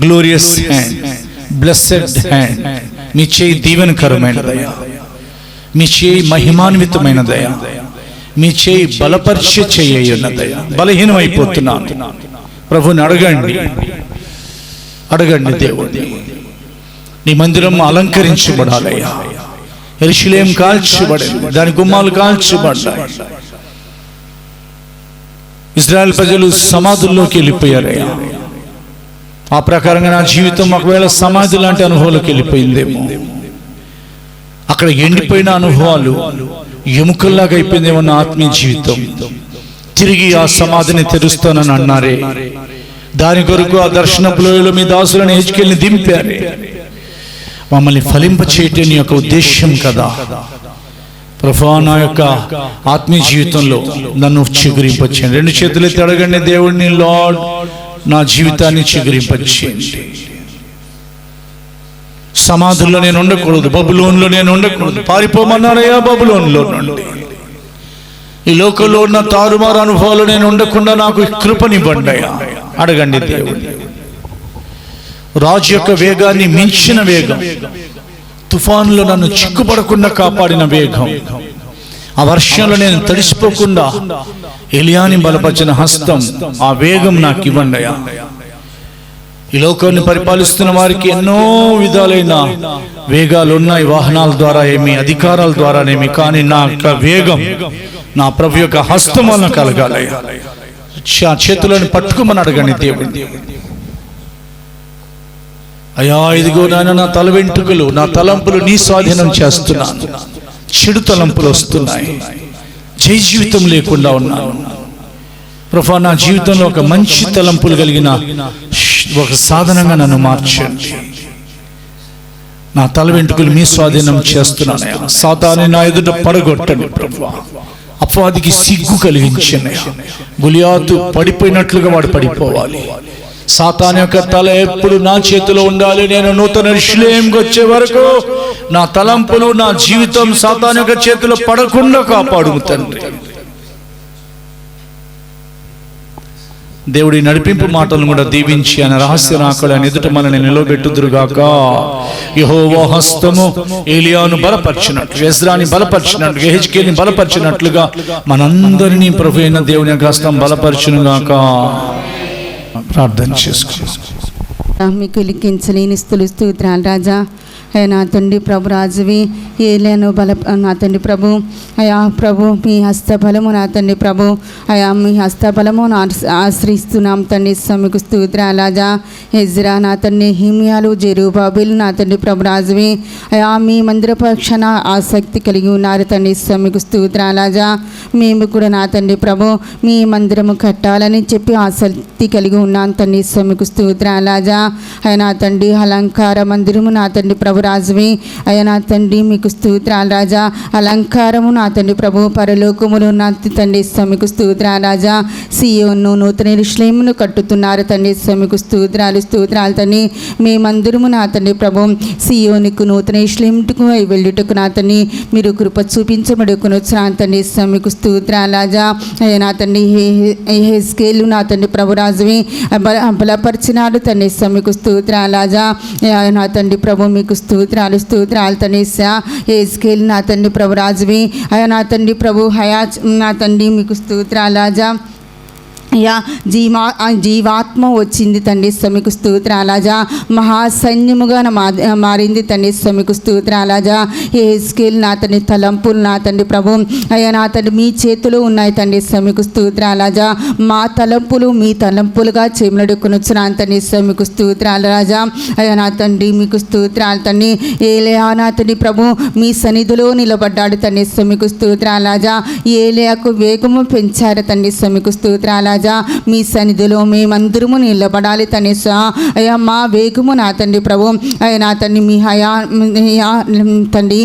glorious hand, blessed hand. మీ చేయి దీవెనకరమైన దయ, మీ చేయి మహిమాన్వితమైన దయ, మీ చేయి బలపరిచే చేయి ఉన్న దయ. బలహీనమైపోతున్నాను ప్రభుని అడగండి, అడగండి. దేవుడిని నీ మందిరం అలంకరించబడాలయ్యా. యెరూషలేం కాల్చబడింది, దాని గుమ్మాలు కాల్చబడ్డాయి. ఇజ్రాయెల్ ప్రజలు సమాధుల్లోకి వెళ్ళిపోయారయ్యా. ఆ ప్రకారంగా నా జీవితం ఒకవేళ సమాధి లాంటి అనుభవాలకు వెళ్ళిపోయిందేమో. అక్కడ ఎండిపోయిన అనుభవాలు ఎముకల్లాగా అయిపోయిందేమో నా ఆత్మీయ జీవితం. తిరిగి ఆ సమాధిని తెరుస్తానని అన్నారే, దాని కొరకు ఆ దర్శనపు లోయలో మీ దాసులను హెజ్కేలుని దింపారే. మమ్మల్ని ఫలింప చేయటం నీ యొక్క ఉద్దేశ్యం కదా ప్రభువా. నా యొక్క ఆత్మీయ జీవితంలో నన్ను చిగురింపచేయండి. 2 చేతులు ఎత్తి అడగండి దేవుడిని, లార్డ్ నా జీవితాన్ని చిగురింపచేయండి. సమాధుల్లో నేను ఉండకూడదు, బబులోన్లో నేను ఉండకూడదు. పారిపోమన్నారయ్యా బబులోన్లో నుండి. ఈ లోకంలో ఉన్న తారుమారు అనుభవాలు నేను ఉండకుండా నాకు కృపనివ్వండి. అడగండి దేవుడిని. రాజు యొక్క వేగాన్ని మించిన వేగం, తుఫానులో నన్ను చిక్కుపడకుండా కాపాడిన వేగం, ఆ వర్షంలో నేను తడిసిపోకుండా ఎలియాని బలపరిచిన హస్తం, ఆ వేగం నాకు ఇవ్వండి. ఈ లోకాన్ని పరిపాలిస్తున్న వారికి ఎన్నో విధాలైన వేగాలు ఉన్నాయి, వాహనాల ద్వారా ఏమి, అధికారాల ద్వారానేమి. కానీ నా యొక్క వేగం నా ప్రభు యొక్క హస్తం వలన కలగాలి. చేతులను పట్టుకోమని అడగండి దేవుడిని. అయ్యా ఇదిగో నాయన నా తల వెంట్రుకలు, నా తలంపులు నీ స్వాధీనం చేస్తున్నాను. చెడు తలంపులు వస్తున్నాయి, జయ జీవితం లేకుండా ఉన్నాను. ప్రభువా, నా జీవితంలో ఒక మంచి తలంపులు కలిగిన ఒక సాధనంగా నన్ను మార్చండి. నా తల వెంట్రుకలు మీ స్వాధీనం చేస్తున్నానయ్యా. సాతాను నా ఎదుట పడగొట్టండి ప్రభువా. అపవాదికి సిగ్గు కలిగించండి. గొలియాతు పడిపోయినట్లుగా వాడు పడిపోవాలి. సాతాను యొక్క తల ఎప్పుడు నా చేతిలో ఉండాలి. నేను నూతన యెరూషలేముకు వచ్చే వరకు నా తలంపులు, నా జీవితం సాతాను యొక్క చేతిలో పడకుండా కాపాడు తండ్రి. దేవుడి నడిపింపు మాటలను కూడా దీవించి ఆయన రహస్య రాకడ ఎదుట మనల్ని నిలబెట్టుదురుగాక. యెహోవా హస్తము ఏలియాను బలపరిచినట్లు, ఎజ్రాని బలపరిచినట్లు, యెహెజ్కేలుని బలపరిచినట్లుగా మనందరినీ ప్రభు అయిన దేవుని యొక్క హస్తం బలపరచునుగాక. ప్రార్థన చేసుకుందాం. మీకు లిఖించలేని స్తోత్రాలు రాజా. నా తండ్రి ప్రభు రాజువి ఏలేను బల నా తండ్రి ప్రభు. అయా ప్రభు మీ హస్తబలము నా తండ్రి ప్రభు. అయా మీ హస్తబలము ఆశ్రయిస్తున్నాం తండ్రి. మీకు స్తోత్రాలు రాజా. ఎజ్రా నా తండ్రి, హిమియాలు, జెరుబాబెలు నా తండ్రి ప్రభు రాజువి. అయా మీ మందిర పక్షాన ఆసక్తి కలిగి ఉన్నారు తండ్రి. మీకు స్తోత్రాలు రాజా. మేము కూడా నా తండ్రి ప్రభు మీ మందిరము కట్టాలని చెప్పి ఆసక్తి కలిగి ఉన్నాను తండ్రి. మీకు స్తోత్రాలు రాజా. అయ్యా నా తండ్రి అలంకార మందిరము నా తండ్రి ప్రభు రాజువి. అయ్యా నా తండ్రి మీకు స్తోత్రాలు రాజా. అలంకారము నా తండ్రి ప్రభు పరలోకములు నా తండ్రి. మీకు స్తోత్రాలు రాజా. సియోను నూతన యెరూషలేమును కట్టుతున్నారు తండ్రి. మీకు స్తోత్రాలు తండ్రి. మేమందరము నా తండ్రి ప్రభు సియోనుకు నూతన యెరూషలేముకు వెళ్ళుటకు నా తండ్రి మీరు కృప చూపించబడుకుని వచ్చిన తండ్రి. మీకు స్తోత్రాలు రాజా. అయ్యా నా తండ్రి యెహెజ్కేలు నా తండ్రి ప్రభు రాజువి బలపరిచినాడు తండ్రి. మీకు స్తోత్రాలు రాజా. నా తండ్రి ప్రభు మీకు స్తోత్రాలు తండ్రి. యెహెజ్కేలు నా తండ్రి ప్రభు రాజువి. అయ్యా నా తండ్రి ప్రభు హయా నా తండ్రి మీకు స్తోత్రాలు రాజా. యా జీవాత్మ వచ్చింది తండ్రి. మీకు స్తోత్రాలాజా. మహాసైన్యముగా మారింది తండ్రి. మీకు స్తోత్రాలాజా. యెహెజ్కేలు నా తండ్రి తలంపులు నా తండ్రి ప్రభు అయ్యా నా తండ్రి మీ చేతిలో ఉన్నాయి తండ్రి. మీకు స్తోత్రాలాజా. మా తలంపులు మీ తలంపులుగా చేమలడుకునొచ్చిన తండ్రి. మీకు స్తోత్రాలాజా. అయ్యా నా తండ్రి మీకు స్తోత్రాలు తండ్రి. ఏలియా నా తండ్రి ప్రభు మీ సన్నిధిలో నిలబడ్డాడు తండ్రి. మీకు స్తోత్రాలాజా. ఏలియాకు వేగము పెంచారు తండ్రి. మీకు స్తోత్రాలాజా. మీ సన్నిధిలో మేమందరము నిలబడాలి తండ్రి. అయ్యా మా వేగము నా తండ్రి ప్రభు అయ్యా నా తండ్రి మీ హయా తండ్రి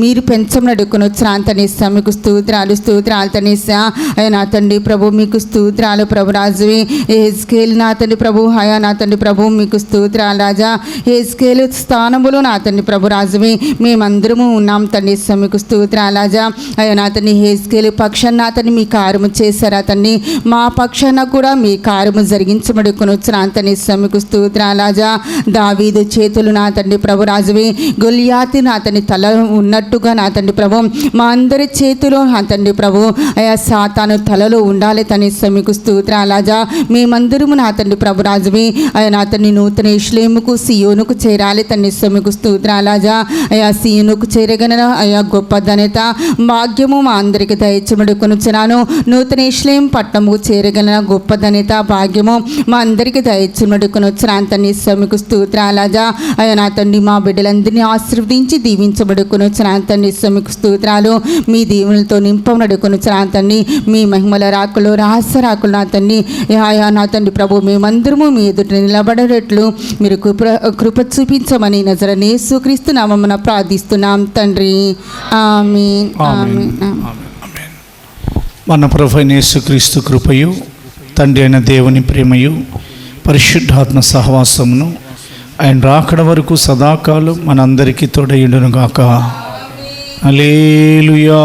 మీరు పెంచమడుకుని వచ్చిన తండ్రి. మీకు స్తోత్రాలు తండ్రి. అయ్యా నా తండ్రి ప్రభు మీకు స్తోత్రాలు ప్రభు రాజువి. యెహెజ్కేలు నా తండ్రి ప్రభు అయ్యా నా తండ్రి ప్రభు మీకు స్తోత్రాలు రాజా. యెహెజ్కేలు స్థానములో నా తండ్రి ప్రభు రాజువి మేమందరము ఉన్నాం తండ్రి. మీకు స్తోత్రాలు రాజా. అయ్యా నా తండ్రి యెహెజ్కేలు పక్షాన నా తండ్రి మీ కార్యము చేశారా తండ్రి. మా పక్షాన కూడా మీ కార్యము జరిగించబడుకుని వచ్చిన తండ్రి. మీకు స్తోత్రాలు రాజా. దావీదు చేతులు నా తండ్రి ప్రభు రాజువి గొలియాతు నా తండ్రి తల ఉన్నట్టుగా నా తండ్రి ప్రభు మా అందరి చేతిలో నా తండ్రి ప్రభు అయా సాతాను తలలో ఉండాలి తండ్రి. మీకు స్తోత్రాలు రాజా. మేమందరము నా తండ్రి ప్రభు రాజువి అయా నా తండ్రి నూతన యెరూషలేముకు సియోనుకు చేరాలి తండ్రి. మీకు స్తోత్రాలు రాజా. అయా సియోనుకు చేరగన అయా గొప్ప ధన్యత భాగ్యము మా అందరికి దయచబడుకుని వచ్చినాను. నూతన యెరూషలేము పట్టణము చేరగల గొప్ప ధన్యత భాగ్యము మా అందరికీ దయచుమడుకుని వచ్చిన తండ్రి. మీకు స్తోత్రాలు రాజా. అయ్యా నా తండ్రి మా బిడ్డలందరినీ ఆశీర్వదించి దీవించబడుకుని వచ్చిన తండ్రి. మీకు స్తోత్రాలు. మీ దీవులతో నింపబడుకుని వచ్చిన తండ్రి. మీ మహిమల రాకులు రహస్య రాకులు నా తండ్రి అయ్యా నా తండ్రి ప్రభు మేమందరము మీ ఎదుట నిలబడేట్లు మీరు కృప చూపించమని నజరేయుడైన యేసుక్రీస్తు నామమున ప్రార్థిస్తున్నాం తండ్రి. ఆమేన్. ఆమేన్. మన ప్రభు అయిన యేసుక్రీస్తు కృపయు తండ్రి అయిన దేవుని ప్రేమయు పరిశుద్ధాత్మ సహవాసమును ఆయన రాకడ వరకు సదాకాలం మనందరికీ తోడయుండును గాక. హల్లెలూయా.